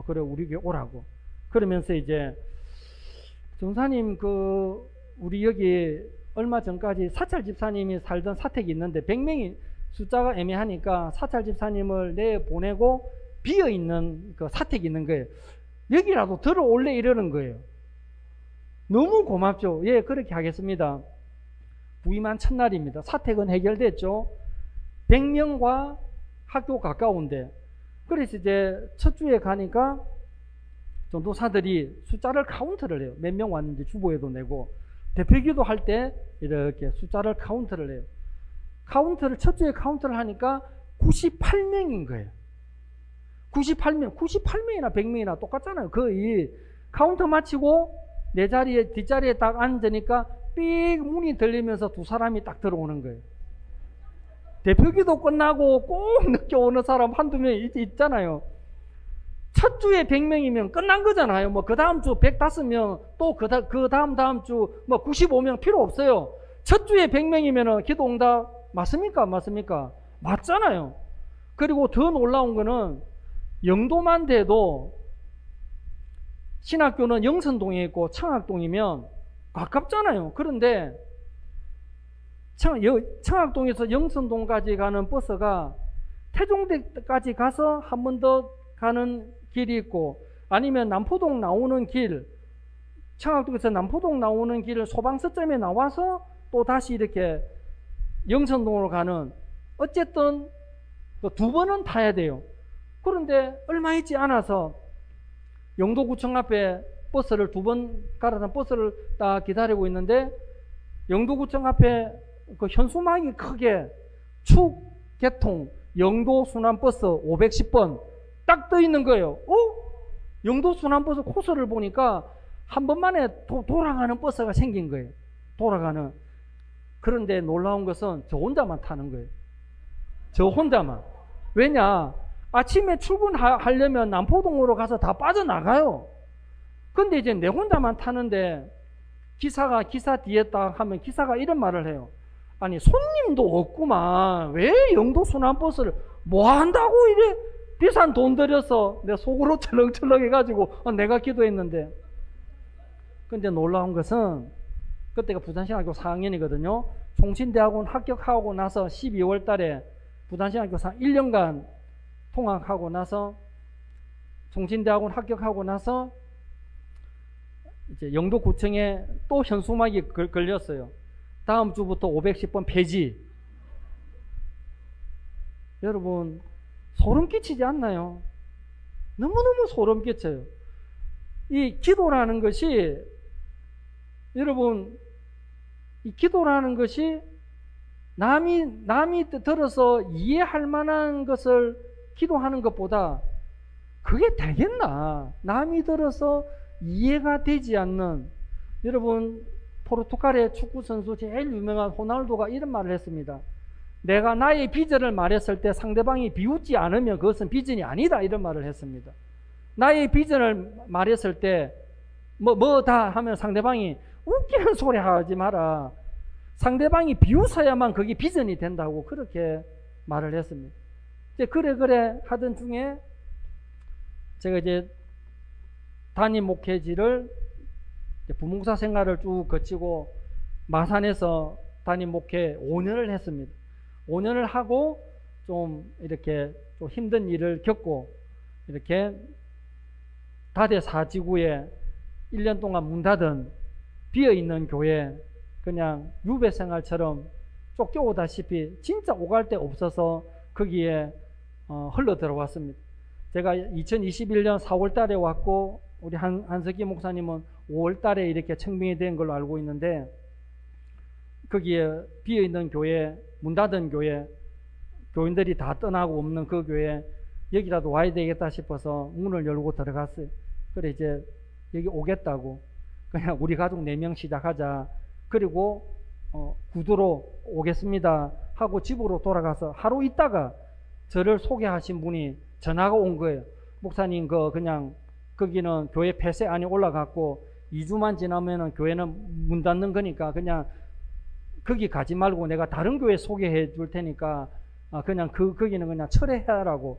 그래 우리 교회 오라고. 그러면서 이제 전사님 우리 여기 얼마 전까지 사찰 집사님이 살던 사택이 있는데 100명이 숫자가 애매하니까 사찰 집사님을 내보내고 비어있는 그 사택이 있는 거예요. 여기라도 들어올래 이러는 거예요. 너무 고맙죠. 예, 그렇게 하겠습니다. 부임한 첫날입니다. 사택은 해결됐죠. 100명과 학교 가까운데. 그래서 이제 첫 주에 가니까 전도사들이 숫자를 카운트를 해요. 몇 명 왔는지 주보에도 내고. 대표기도 할 때 이렇게 숫자를 카운트를 해요. 첫 주에 카운트를 하니까 98명인 거예요. 98명이나 100명이나 똑같잖아요. 거의 카운터 마치고 내 자리에 뒷자리에 딱 앉으니까 삑 문이 들리면서 두 사람이 딱 들어오는 거예요. 대표기도 끝나고 꼭 늦게 오는 사람 한두 명 있잖아요. 첫 주에 100명이면 끝난 거잖아요. 뭐 그 다음 주 105명 또 그 다음 주 뭐 95명 필요 없어요. 첫 주에 100명이면 기도 응답 맞습니까? 맞습니까? 맞잖아요. 그리고 더 놀라운 거는 영도만 돼도 신학교는 영선동에 있고 청학동이면 가깝잖아요. 그런데 청학동에서 영선동까지 가는 버스가 태종대까지 가서 한 번 더 가는 길이 있고 아니면 남포동 나오는 길, 청학동에서 남포동 나오는 길을 소방서점에 나와서 또 다시 이렇게 영선동으로 가는 어쨌든 두 번은 타야 돼요. 그런데 얼마 있지 않아서 영도구청 앞에 버스를 두 번 갈아탄 버스를 딱 기다리고 있는데 영도구청 앞에 그 현수막이 크게 축 개통 영도 순환버스 510번 딱 떠 있는 거예요. 영도 순환버스 코스를 보니까 한 번만에 돌아가는 버스가 생긴 거예요. 돌아가는. 그런데 놀라운 것은 저 혼자만 타는 거예요. 저 혼자만. 왜냐? 아침에 출근하려면 남포동으로 가서 다 빠져나가요. 근데 이제 내 혼자만 타는데 기사 뒤에 딱 하면 기사가 이런 말을 해요. 아니 손님도 없구만. 왜 영도 순환버스를 뭐 한다고 이래 비싼 돈 들여서 내 속으로 철렁철렁 해가지고 내가 기도했는데. 근데 놀라운 것은 그때가 부산신학교 4학년이거든요. 총신대학원 합격하고 나서 12월 달에 부산신학교 1년간 통학하고 나서 총신대학원 합격하고 나서 이제 영도구청에 또 현수막이 걸렸어요. 다음 주부터 510번 폐지. 여러분 소름 끼치지 않나요? 너무너무 소름 끼쳐요. 이 기도라는 것이 여러분 이 기도라는 것이 남이 들어서 이해할 만한 것을 기도하는 것보다 그게 되겠나? 남이 들어서 이해가 되지 않는. 여러분 포르투갈의 축구선수 제일 유명한 호날두가 이런 말을 했습니다. 내가 나의 비전을 말했을 때 상대방이 비웃지 않으면 그것은 비전이 아니다 이런 말을 했습니다. 나의 비전을 말했을 때 뭐다 하면 상대방이 웃기는 소리 하지 마라. 상대방이 비웃어야만 그게 비전이 된다고 그렇게 말을 했습니다. 이제 그래 하던 중에 제가 이제 담임 목회지를 부목사 생활을 쭉 거치고 마산에서 담임 목회 5년을 했습니다. 5년을 하고 좀 이렇게 좀 힘든 일을 겪고 이렇게 다대 4지구에 1년 동안 문 닫은 비어있는 교회, 그냥 유배 생활처럼 쫓겨오다시피 진짜 오갈 데 없어서 거기에 흘러 들어왔습니다. 제가 2021년 4월 달에 왔고 우리 한석기 목사님은 5월 달에 이렇게 청빙이 된 걸로 알고 있는데, 거기에 비어있는 교회, 문 닫은 교회, 교인들이 다 떠나고 없는 그 교회, 여기라도 와야 되겠다 싶어서 문을 열고 들어갔어요. 그래 이제 여기 오겠다고, 그냥 우리 가족 4명 시작하자. 그리고 구두로 오겠습니다 하고 집으로 돌아가서 하루 있다가 저를 소개하신 분이 전화가 온 거예요. 목사님, 그냥 거기는 교회 폐쇄 안에 올라갔고 2주만 지나면은 교회는 문 닫는 거니까 그냥 거기 가지 말고 내가 다른 교회 소개해 줄 테니까 그냥 거기는 그냥 철회하라고.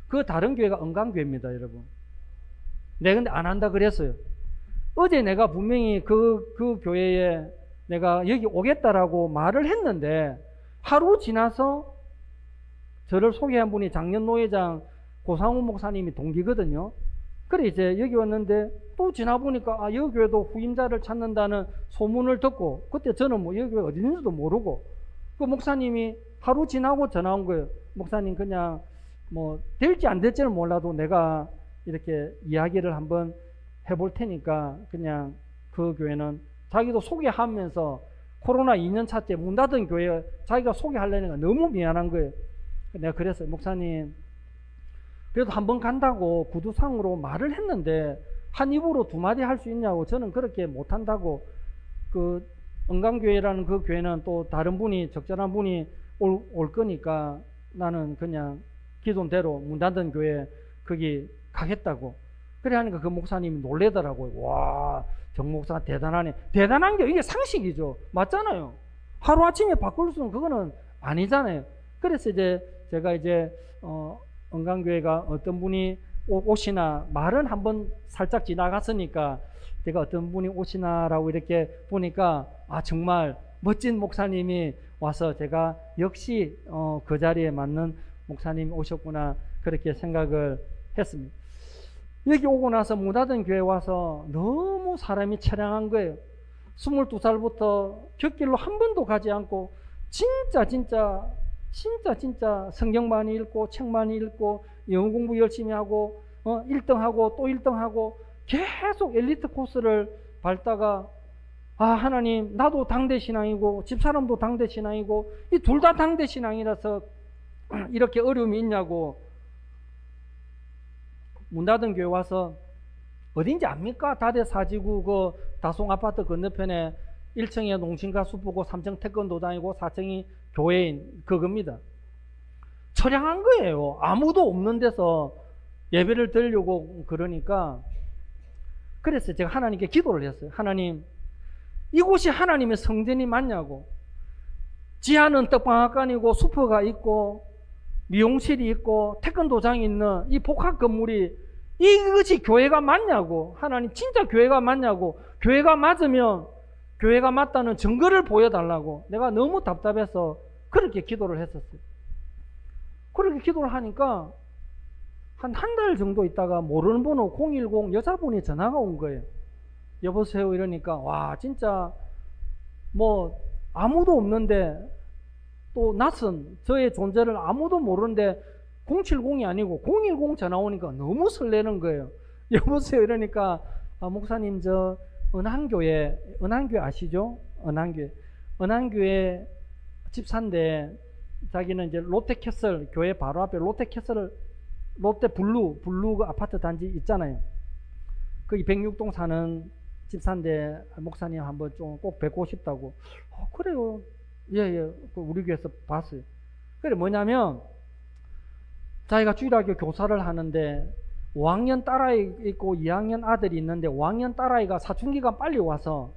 그 다른 교회가 은강교회입니다, 여러분. 내가 근데 안 한다 그랬어요. 어제 내가 분명히 그 교회에 내가 여기 오겠다라고 말을 했는데, 하루 지나서 저를 소개한 분이 작년 노회장 고상우 목사님이 동기거든요. 그래 이제 여기 왔는데 또 지나보니까 여기 교회도 후임자를 찾는다는 소문을 듣고, 그때 저는 뭐 여기 교회 어디 있는지도 모르고, 그 목사님이 하루 지나고 전화 온 거예요. 목사님, 그냥 뭐 될지 안 될지는 몰라도 내가 이렇게 이야기를 한번 해볼 테니까 그냥 그 교회는, 자기도 소개하면서 코로나 2년차 때 문 닫은 교회 자기가 소개하려니까 너무 미안한 거예요. 내가 그랬어요. 목사님, 그래도 한번 간다고 구두상으로 말을 했는데 한 입으로 2마디 할 수 있냐고. 저는 그렇게 못한다고. 그 은강교회라는 그 교회는 또 다른 분이, 적절한 분이 올 거니까 나는 그냥 기존대로 문 닫은 교회 거기 가겠다고. 그래 하니까 그 목사님이 놀래더라고요. 와, 정 목사 대단하네. 대단한 게 이게 상식이죠. 맞잖아요. 하루아침에 바꿀 수는 그거는 아니잖아요. 그래서 이제 제가 이제 은강교회가 어떤 분이 오시나, 말은 한번 살짝 지나갔으니까 제가 어떤 분이 오시나라고 이렇게 보니까 정말 멋진 목사님이 와서 제가 역시 그 자리에 맞는 목사님이 오셨구나, 그렇게 생각을 했습니다. 여기 오고 나서 문 닫은 교회 와서 너무 사람이 처량한 거예요. 22살부터 곁길로 한 번도 가지 않고 진짜 성경 많이 읽고 책 많이 읽고 영어 공부 열심히 하고 1등하고 또 1등하고 계속 엘리트 코스를 밟다가, 하나님, 나도 당대 신앙이고 집사람도 당대 신앙이고 이 둘 다 당대 신앙이라서 이렇게 어려움이 있냐고. 문 닫은 교회 와서 어딘지 압니까? 다대 사지구 그 다송 아파트 건너편에 1층에 농심가 숲이고 3층 태권도장이고 4층이 교회인 그겁니다. 처량한 거예요. 아무도 없는 데서 예배를 드리려고. 그러니까 그래서 제가 하나님께 기도를 했어요. 하나님, 이곳이 하나님의 성전이 맞냐고. 지하는 떡방앗간이고 슈퍼가 있고 미용실이 있고 태권도장이 있는 이 복합 건물이, 이것이 교회가 맞냐고. 하나님, 진짜 교회가 맞냐고. 교회가 맞으면 교회가 맞다는 증거를 보여달라고. 내가 너무 답답해서 그렇게 기도를 했었어요. 그렇게 기도를 하니까 한 달 정도 있다가 모르는 번호 010 여자분이 전화가 온 거예요. 여보세요 이러니까, 와, 진짜 뭐 아무도 없는데, 또 낯선 저의 존재를 아무도 모르는데 070이 아니고 010 전화 오니까 너무 설레는 거예요. 여보세요 이러니까, 목사님, 저 은한교회 아시죠? 은한교회 집사인데, 자기는 이제 롯데캐슬 교회 바로 앞에 롯데 블루 그 아파트 단지 있잖아요. 거기 106동 사는 집사인데, 목사님 한번 좀 꼭 뵙고 싶다고. 그래요. 예. 우리 교회에서 봤어요. 그래, 뭐냐면 자기가 주일학교 교사를 하는데 5학년 딸아이 있고 2학년 아들이 있는데, 5학년 딸아이가 사춘기가 빨리 와서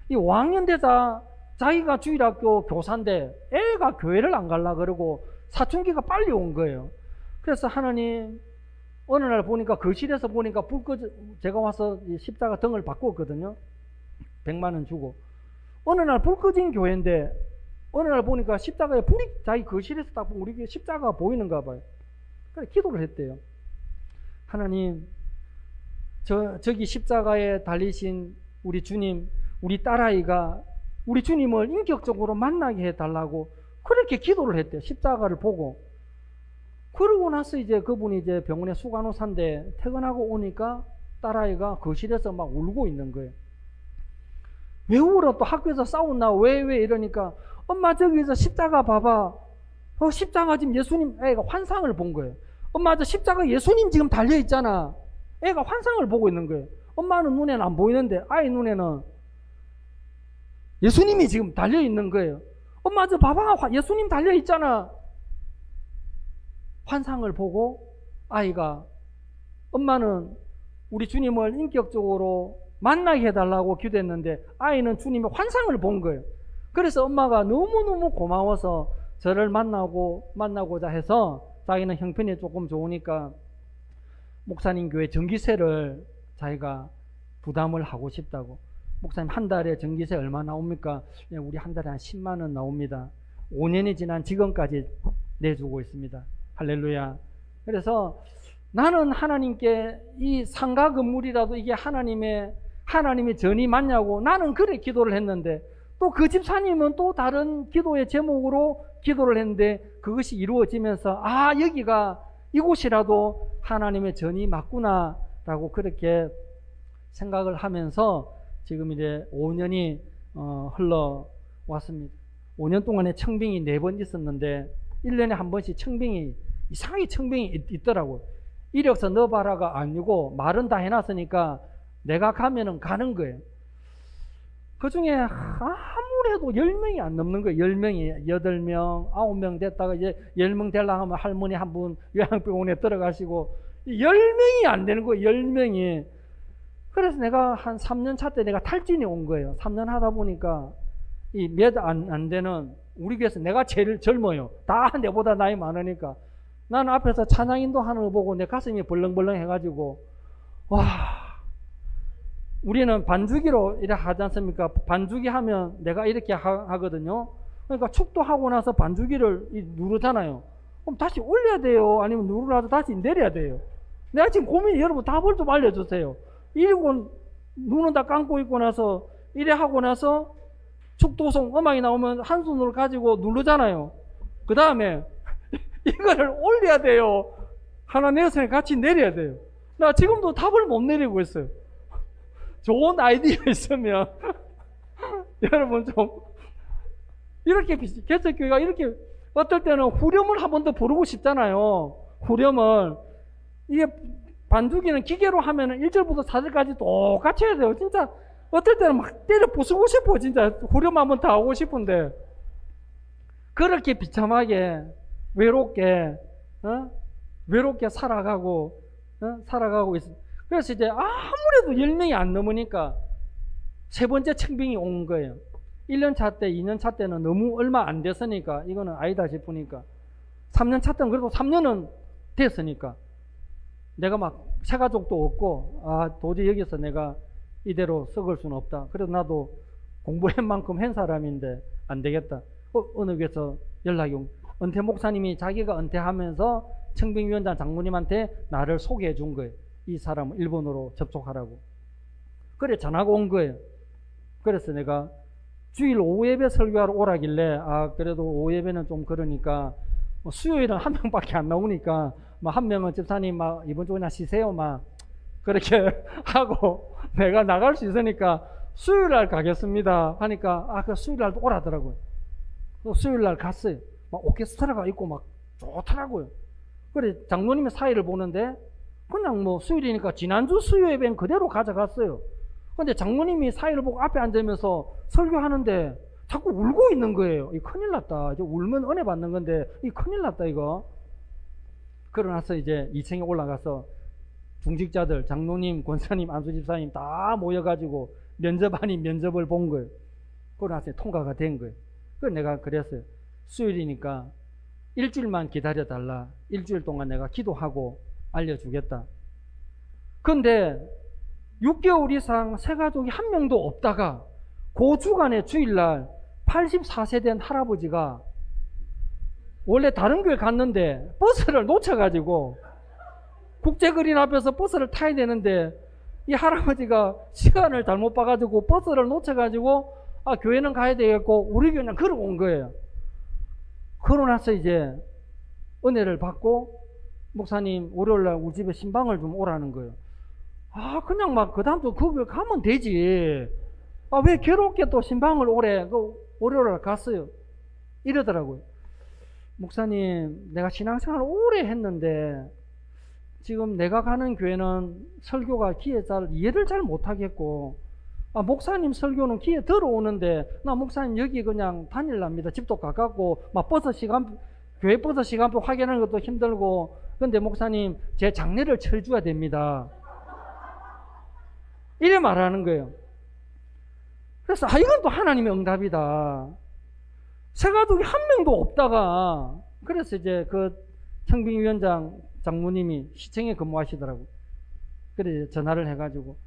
이 5학년 되자 자기가 주일학교 교사인데 애가 교회를 안 가려고 그러고 사춘기가 빨리 온 거예요. 그래서 하나님, 어느 날 보니까 거실에서 보니까 제가 와서 십자가 등을 바꾸었거든요. 100만 원 주고. 어느 날 불 꺼진 교회인데, 어느 날 보니까 십자가에 불이, 자기 거실에서 딱 보면 우리 십자가가 보이는가 봐요. 그래 기도를 했대요. 하나님, 저기 십자가에 달리신 우리 주님, 우리 딸아이가 우리 주님을 인격적으로 만나게 해달라고 그렇게 기도를 했대요. 십자가를 보고. 그러고 나서 이제 그분이 이제 병원에 수간호사인데 퇴근하고 오니까 딸아이가 거실에서 막 울고 있는 거예요. 왜 울어? 또 학교에서 싸웠나? 왜 이러니까 엄마 저기서 십자가 봐봐. 십자가 지금 예수님, 애가 환상을 본 거예요. 엄마 저 십자가 예수님 지금 달려있잖아. 애가 환상을 보고 있는 거예요. 엄마는 눈에는 안 보이는데 아이 눈에는 예수님이 지금 달려있는 거예요. 엄마 저 봐봐 예수님 달려있잖아. 환상을 보고 아이가 엄마는 우리 주님을 인격적으로 만나게 해달라고 기도했는데 아이는 주님의 환상을 본 거예요. 그래서 엄마가 너무너무 고마워서 저를 만나고자 해서 자기는 형편이 조금 좋으니까 목사님 교회 전기세를 자기가 부담을 하고 싶다고. 목사님 한 달에 전기세 얼마 나옵니까? 우리 한 달에 한 10만 원 나옵니다. 5년이 지난 지금까지 내주고 있습니다. 할렐루야. 그래서 나는 하나님께 이 상가 건물이라도 이게 하나님의 전이 맞냐고 나는 그래 기도를 했는데 또 그 집사님은 또 다른 기도의 제목으로 기도를 했는데 그것이 이루어지면서 여기가 이곳이라도 하나님의 전이 맞구나 라고 그렇게 생각을 하면서 지금 이제 5년이 흘러왔습니다. 5년 동안에 청빙이 4번 있었는데 1년에 한 번씩 이상하게 청빙이 있더라고요. 이력서 넣어봐라가 아니고 말은 다 해놨으니까 내가 가면은 가는 거예요. 그 중에 아무래도 10명이 안 넘는 거예요. 10명이 8명, 9명 됐다가 이제 10명 되려고 하면 할머니 한 분 요양병원에 들어가시고 10명이 안 되는 거예요. 10명이. 그래서 내가 한 3년 차 때 내가 탈진이 온 거예요. 3년 하다 보니까 이 몇 안 되는 우리 교회에서 내가 제일 젊어요. 다 내보다 나이 많으니까. 나는 앞에서 찬양인도 하는 거 보고 내 가슴이 벌렁벌렁 해가지고 우리는 반주기로 이렇게 하지 않습니까? 반주기 하면 내가 이렇게 하거든요. 그러니까 축도하고 나서 반주기를 누르잖아요. 그럼 다시 올려야 돼요? 아니면 누르라도 다시 내려야 돼요? 내가 지금 고민이 여러분 답을 좀 알려주세요. 이러고 눈은 다 감고 있고 나서 이래 하고 나서 축도송 음악이 나오면 한 손으로 가지고 누르잖아요. 그 다음에 이거를 올려야 돼요? 하나 내어서 같이 내려야 돼요? 나 지금도 답을 못 내리고 있어요. 좋은 아이디어 있으면 여러분 좀 이렇게 개척교회가 이렇게 어떨 때는 후렴을 한 번 더 부르고 싶잖아요. 후렴을 이게 반주기는 기계로 하면은 1절부터 4절까지 똑같이 해야 돼요. 진짜 어떨 때는 막 때려 부수고 싶어. 진짜 후렴 한 번 더 하고 싶은데 그렇게 비참하게 외롭게 살아가고 있어. 그래서 이제 아무래도 10명이 안 넘으니까 세 번째 청빙이 온 거예요. 1년 차 때, 2년 차 때는 너무 얼마 안 됐으니까 이거는 아니다 싶으니까 3년 차 때는 그래도 3년은 됐으니까 내가 막 새가족도 없고 도저히 여기서 내가 이대로 썩을 수는 없다. 그래도 나도 공부한 만큼 한 사람인데 안 되겠다. 어느 교회에서 연락이 온 은퇴 목사님이 자기가 은퇴하면서 청빙위원장 장모님한테 나를 소개해 준 거예요. 이 사람을 일본으로 접촉하라고. 그래 전화가 온 거예요. 그래서 내가 주일 오후 예배 설교하러 오라길래 그래도 오후 예배는 좀 그러니까 수요일은 한 명밖에 안 나오니까 한 명은 집사님 이번 주 그냥 쉬세요 그렇게 하고 내가 나갈 수 있으니까 수요일날 가겠습니다 하니까 그 수요일날도 오라더라고요. 수요일날 갔어요. 오케스트라가 있고 막 좋더라고요. 그래 장로님의 사이를 보는데 그냥 수요일이니까 지난주 수요 예배는 그대로 가져갔어요. 근데 장로님이 사이를 보고 앞에 앉으면서 설교하는데 자꾸 울고 있는 거예요. 이 큰일 났다. 이제 울면 은혜 받는 건데 이 큰일 났다 이거. 그러고 나서 이제 2층에 올라가서 중직자들, 장로님, 권사님, 안수집사님 다 모여가지고 면접 아닌 면접을 본 거예요. 그러고 나서 통과가 된 거예요. 그래서 내가 그랬어요. 수요일이니까 일주일만 기다려달라. 일주일 동안 내가 기도하고 알려주겠다. 근데 6개월 이상 새가족이 한 명도 없다가 그 주간에 주일날 84세 된 할아버지가 원래 다른 교회 갔는데 버스를 놓쳐가지고 국제거리 앞에서 버스를 타야 되는데 이 할아버지가 시간을 잘못 봐가지고 버스를 놓쳐가지고 교회는 가야 되겠고 우리 교회는 걸어온 거예요. 그러고 나서 이제 은혜를 받고 목사님 월요일날 우리 집에 신방을 좀 오라는 거예요. 그냥 막 그 다음부터 그 교회 가면 되지. 왜 괴롭게 또 신방을 오래. 월요일날 갔어요. 이러더라고요. 목사님, 내가 신앙생활을 오래 했는데 지금 내가 가는 교회는 설교가 귀에 이해를 잘 못하겠고, 목사님 설교는 귀에 들어오는데 나 목사님 여기 그냥 다닐랍니다. 집도 가깝고 막 교회 버스 시간표 확인하는 것도 힘들고, 근데 목사님 제 장례를 쳐줘야 됩니다. 이래 말하는 거예요. 그래서 이건 또 하나님의 응답이다. 새가족이 한 명도 없다가, 그래서 이제 그 청빙위원장 장모님이 시청에 근무하시더라고. 그래 전화를 해가지고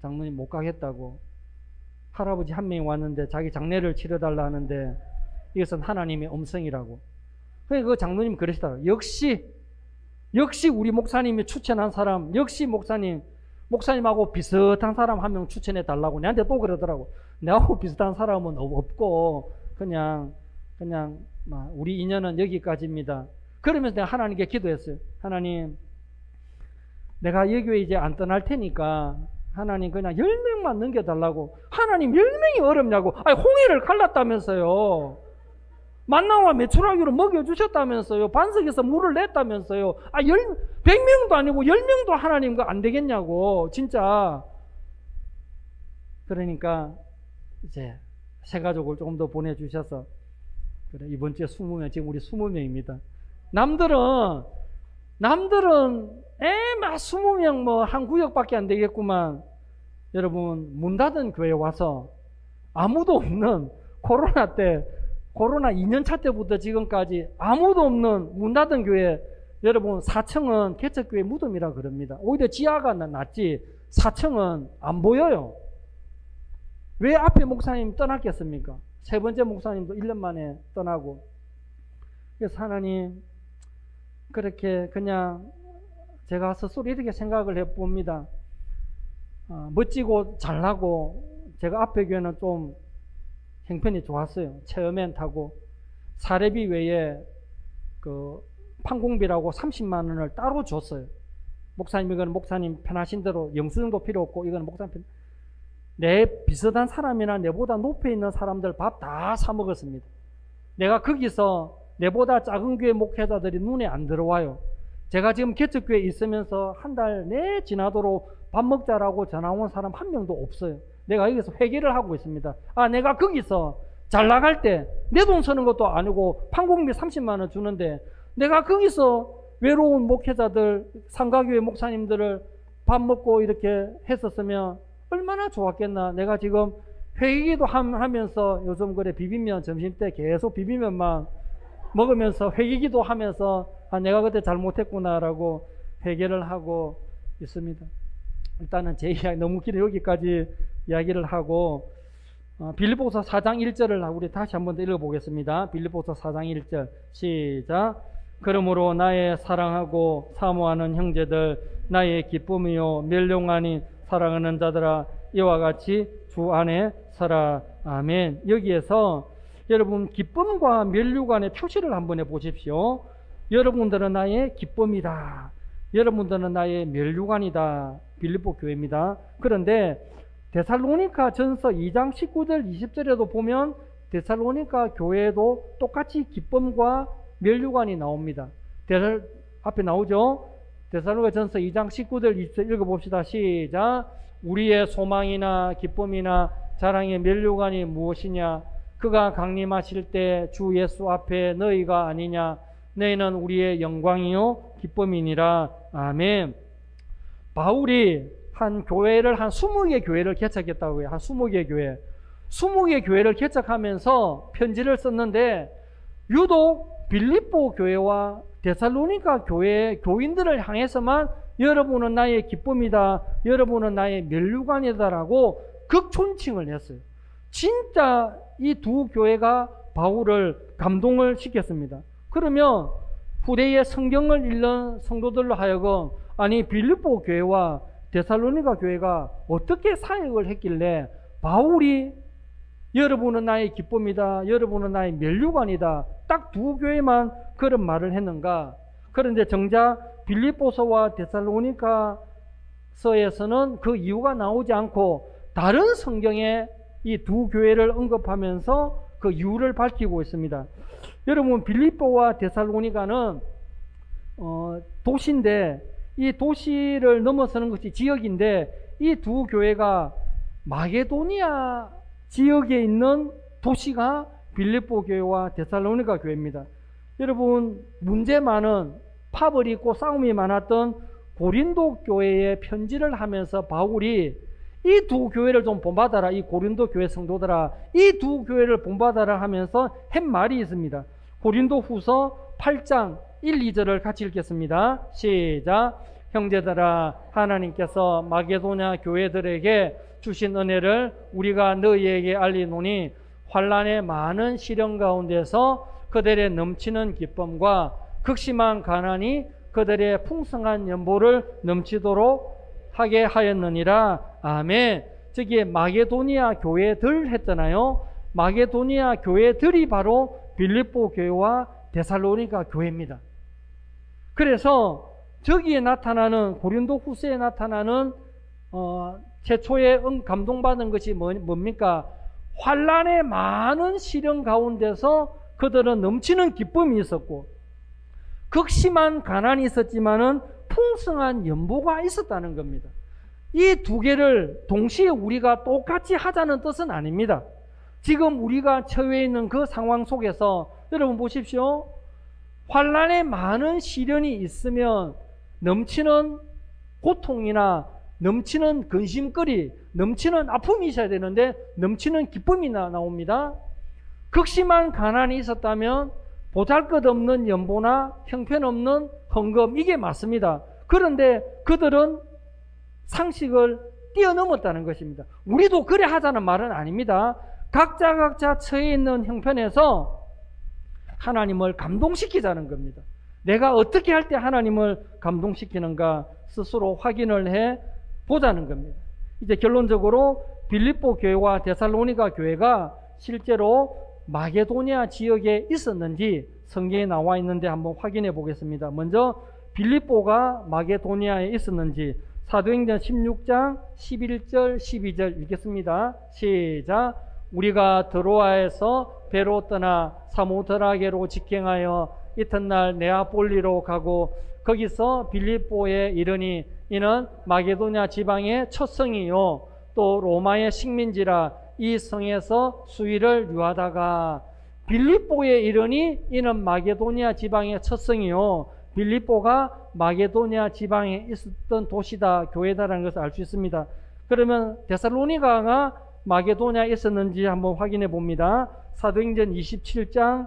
장모님 못 가겠다고, 할아버지 한 명이 왔는데 자기 장례를 치러달라 하는데 이것은 하나님의 음성이라고. 그래서 그 장모님 그러시더라고. 역시 우리 목사님이 추천한 사람, 역시 목사님하고 비슷한 사람 한 명 추천해 달라고 내한테 또 그러더라고. 내하고 비슷한 사람은 없고 그냥 우리 인연은 여기까지입니다. 그러면서 내가 하나님께 기도했어요. 하나님, 내가 이 교회 이제 안 떠날 테니까 하나님 그냥 10명만 넘겨달라고. 하나님 10명이 어렵냐고. 홍해를 갈랐다면서요. 만나와 메추라기로 먹여주셨다면서요. 반석에서 물을 냈다면서요. 100명도 아니고 10명도 하나님 거 안 되겠냐고. 진짜. 그러니까 이제 새 가족을 조금 더 보내주셔서, 그래 이번 주에 20명, 지금 우리 20명입니다. 남들은 막 20명 한 구역밖에 안 되겠구만. 여러분, 문 닫은 교회 와서 아무도 없는 코로나 2년차 때부터 지금까지 아무도 없는 문 닫은 교회, 여러분 4층은 개척교회 무덤이라 그럽니다. 오히려 지하가 낫지 4층은 안 보여요. 왜 앞에 목사님 떠났겠습니까? 세 번째 목사님도 1년 만에 떠나고. 그래서 하나님, 그렇게 그냥 제가 스스로 이렇게 생각을 해봅니다. 멋지고 잘나고, 제가 앞에 교회는 좀 형편이 좋았어요. 체어맨 타고 사례비 외에 그 판공비라고 30만 원을 따로 줬어요. 목사님, 이거는 목사님 편하신 대로, 영수증도 필요 없고, 이거는 목사님 내 비슷한 사람이나 내보다 높에 있는 사람들 밥 다 사 먹었습니다. 내가 거기서 내보다 작은 교회 목회자들이 눈에 안 들어와요. 제가 지금 개척교회에 있으면서 한 달 내 지나도록 밥 먹자라고 전화 온 사람 한 명도 없어요. 내가 여기서 회개를 하고 있습니다. 내가 거기서 잘 나갈 때 내 돈 쓰는 것도 아니고 판공비 30만 원 주는데, 내가 거기서 외로운 목회자들, 상가교회 목사님들을 밥 먹고 이렇게 했었으면 얼마나 좋았겠나. 내가 지금 회개기도 하면서 요즘 그래 비빔면 점심때 계속 비빔면만 먹으면서 회개기도 하면서 내가 그때 잘못했구나라고 회개를 하고 있습니다. 일단은 제 이야기 너무 길어 여기까지 이야기를 하고, 빌립보서 4장 1절을 우리 다시 한번 더 읽어보겠습니다. 빌립보서 4장 1절 시작. 그러므로 나의 사랑하고 사모하는 형제들, 나의 기쁨이요 멸용하니 사랑하는 자들아, 이와 같이 주 안에 서라. 아멘. 여기에서 여러분 기쁨과 면류관의 표시를 한번 해보십시오. 여러분들은 나의 기쁨이다. 여러분들은 나의 면류관이다. 빌립보 교회입니다. 그런데 데살로니가 전서 2장 19절 20절에도 보면 데살로니가 교회에도 똑같이 기쁨과 면류관이 나옵니다. 앞에 나오죠. 데살로니가 전서 2장 19절 20절 읽어봅시다. 시작. 우리의 소망이나 기쁨이나 자랑의 면류관이 무엇이냐? 그가 강림하실 때 주 예수 앞에 너희가 아니냐? 너희는 우리의 영광이요 기쁨이니라. 아멘. 바울이 한 교회를 한 20개 교회를 개척했다고 해요. 한 20개 교회. 20개 교회를 개척하면서 편지를 썼는데 유독 빌립보 교회와 데살로니가 교회 교인들을 향해서만 여러분은 나의 기쁨이다, 여러분은 나의 면류관이다라고 극존칭을 했어요. 진짜 이 두 교회가 바울을 감동을 시켰습니다. 그러면 후대에 성경을 읽는 성도들로 하여금, 아니 빌립보 교회와 데살로니가 교회가 어떻게 사역을 했길래 바울이 여러분은 나의 기쁨이다, 여러분은 나의 면류관이다, 딱 두 교회만 그런 말을 했는가? 그런데 정작 빌립보서와 데살로니가서에서는 그 이유가 나오지 않고 다른 성경에 이 두 교회를 언급하면서 그 이유를 밝히고 있습니다. 여러분, 빌립보와 데살로니가는 도시인데, 이 도시를 넘어서는 것이 지역인데, 이 두 교회가 마게도니아 지역에 있는 도시가 빌립보 교회와 데살로니가 교회입니다. 여러분, 문제 많은, 파벌이 있고 싸움이 많았던 고린도 교회에 편지를 하면서 바울이 이 두 교회를 좀 본받아라, 이 고린도 교회 성도들아, 이 두 교회를 본받아라 하면서 한 말이 있습니다. 고린도 후서 8장 1, 2절을 같이 읽겠습니다. 시작. 형제들아, 하나님께서 마게도냐 교회들에게 주신 은혜를 우리가 너희에게 알리노니 환난의 많은 시련 가운데서 그들의 넘치는 기쁨과 극심한 가난이 그들의 풍성한 연보를 넘치도록 하게 하였느니라. 아멘. 저기 마게도니아 교회들 했잖아요. 마게도니아 교회들이 바로 빌립보 교회와 데살로니가 교회입니다. 그래서 저기에 나타나는, 고린도 후서에 나타나는 최초에 감동받은 것이 뭡니까? 환난의 많은 시련 가운데서 그들은 넘치는 기쁨이 있었고 극심한 가난이 있었지만은 풍성한 연보가 있었다는 겁니다. 이 두 개를 동시에 우리가 똑같이 하자는 뜻은 아닙니다. 지금 우리가 처해 있는 그 상황 속에서 여러분 보십시오. 환난의 많은 시련이 있으면 넘치는 고통이나 넘치는 근심거리, 넘치는 아픔이 있어야 되는데 넘치는 기쁨이 나옵니다. 극심한 가난이 있었다면 보잘것없는 연보나 형편없는 헌금, 이게 맞습니다. 그런데 그들은 상식을 뛰어넘었다는 것입니다. 우리도 그래 하자는 말은 아닙니다. 각자 처해 있는 형편에서 하나님을 감동시키자는 겁니다. 내가 어떻게 할 때 하나님을 감동시키는가 스스로 확인을 해 보자는 겁니다. 이제 결론적으로 빌립보 교회와 데살로니가 교회가 실제로 마게도니아 지역에 있었는지 성경에 나와 있는데 한번 확인해 보겠습니다. 먼저 빌립보가 마게도니아에 있었는지 사도행전 16장 11절 12절 읽겠습니다. 시작. 우리가 드로아에서 배로 떠나 사모드라게로 직행하여 이튿날 네아폴리로 가고 거기서 빌립보에 이르니 이는 마게도냐 지방의 첫 성이요 또 로마의 식민지라 이 성에서 수위를 유하다가 빌립보에 이르니 이는 마게도냐 지방의 첫 성이요 빌립보가 마게도냐 지방에 있었던 도시다, 교회다라는 것을 알 수 있습니다. 그러면 데살로니가가 마게도냐에 있었는지 한번 확인해 봅니다. 사도행전 27장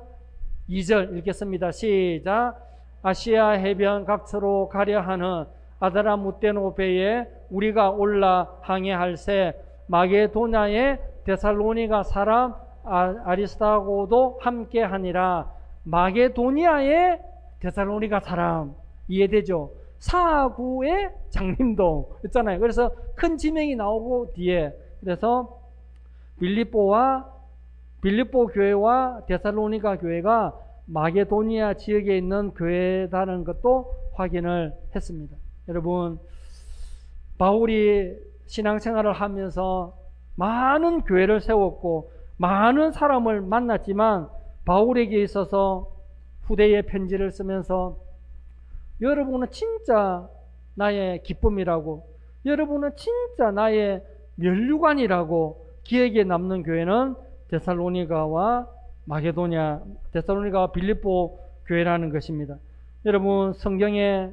2절 읽겠습니다. 시작. 아시아 해변 각처로 가려 하는 아드라무테노 배에 우리가 올라 항해할새 마게도냐의 데살로니가 사람 아리스타고도 함께 하니라. 마게도니아의 데살로니가 사람, 이해되죠? 사구의 장림동 있잖아요. 그래서 큰 지명이 나오고 뒤에, 그래서 빌립보 교회와 데살로니가 교회가 마게도니아 지역에 있는 교회다는 것도 확인을 했습니다. 여러분, 바울이 신앙생활을 하면서 많은 교회를 세웠고 많은 사람을 만났지만 바울에게 있어서 후대에 편지를 쓰면서 여러분은 진짜 나의 기쁨이라고, 여러분은 진짜 나의 면류관이라고 기억에 남는 교회는 데살로니가와 마게도냐, 데살로니가와 빌립보 교회라는 것입니다. 여러분, 성경에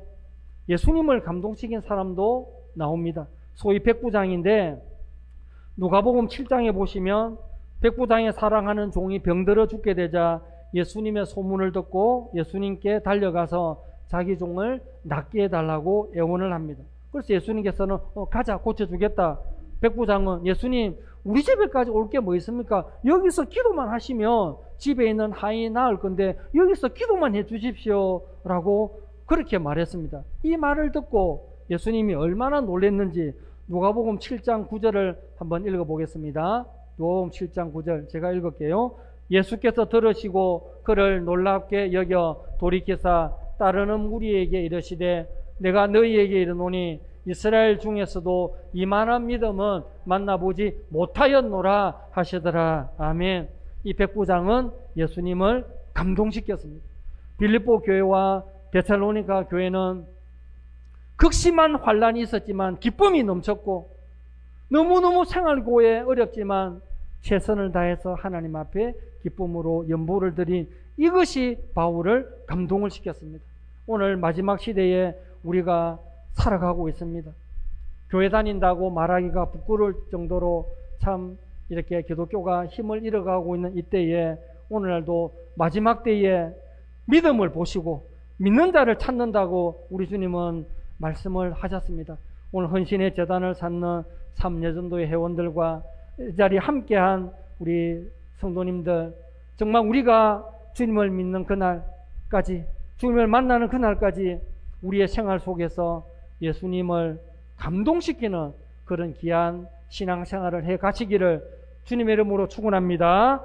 예수님을 감동시킨 사람도 나옵니다. 소위 백부장인데 누가복음 7장에 보시면 백부장의 사랑하는 종이 병들어 죽게 되자 예수님의 소문을 듣고 예수님께 달려가서 자기 종을 낫게 해달라고 애원을 합니다. 그래서 예수님께서는 가자, 고쳐주겠다. 백부장은 예수님, 우리 집에까지 올 게 뭐 있습니까? 여기서 기도만 하시면 집에 있는 하인이 나을 건데 여기서 기도만 해 주십시오 라고 그렇게 말했습니다. 이 말을 듣고 예수님이 얼마나 놀랐는지 누가복음 7장 9절을 한번 읽어보겠습니다. 누가복음 7장 9절 제가 읽을게요. 예수께서 들으시고 그를 놀랍게 여겨 돌이키사 따르는 무리에게 이르시되 내가 너희에게 이르노니 이스라엘 중에서도 이만한 믿음은 만나보지 못하였노라 하시더라. 아멘. 이 백부장은 예수님을 감동시켰습니다. 빌립보 교회와 데살로니가 교회는 극심한 환란이 있었지만 기쁨이 넘쳤고 너무너무 생활고에 어렵지만 최선을 다해서 하나님 앞에 기쁨으로 연보를 드린 이것이 바울을 감동을 시켰습니다. 오늘 마지막 시대에 우리가 살아가고 있습니다. 교회 다닌다고 말하기가 부끄러울 정도로 참 이렇게 기독교가 힘을 잃어가고 있는 이때에 오늘날도 마지막 때에 믿음을 보시고 믿는 자를 찾는다고 우리 주님은 말씀을 하셨습니다. 오늘 헌신의 재단을 쌓는 삼예전도의 회원들과 이 자리에 함께한 우리 성도님들, 정말 우리가 주님을 믿는 그날까지, 주님을 만나는 그날까지 우리의 생활 속에서 예수님을 감동시키는 그런 귀한 신앙생활을 해 가시기를 주님의 이름으로 축원합니다.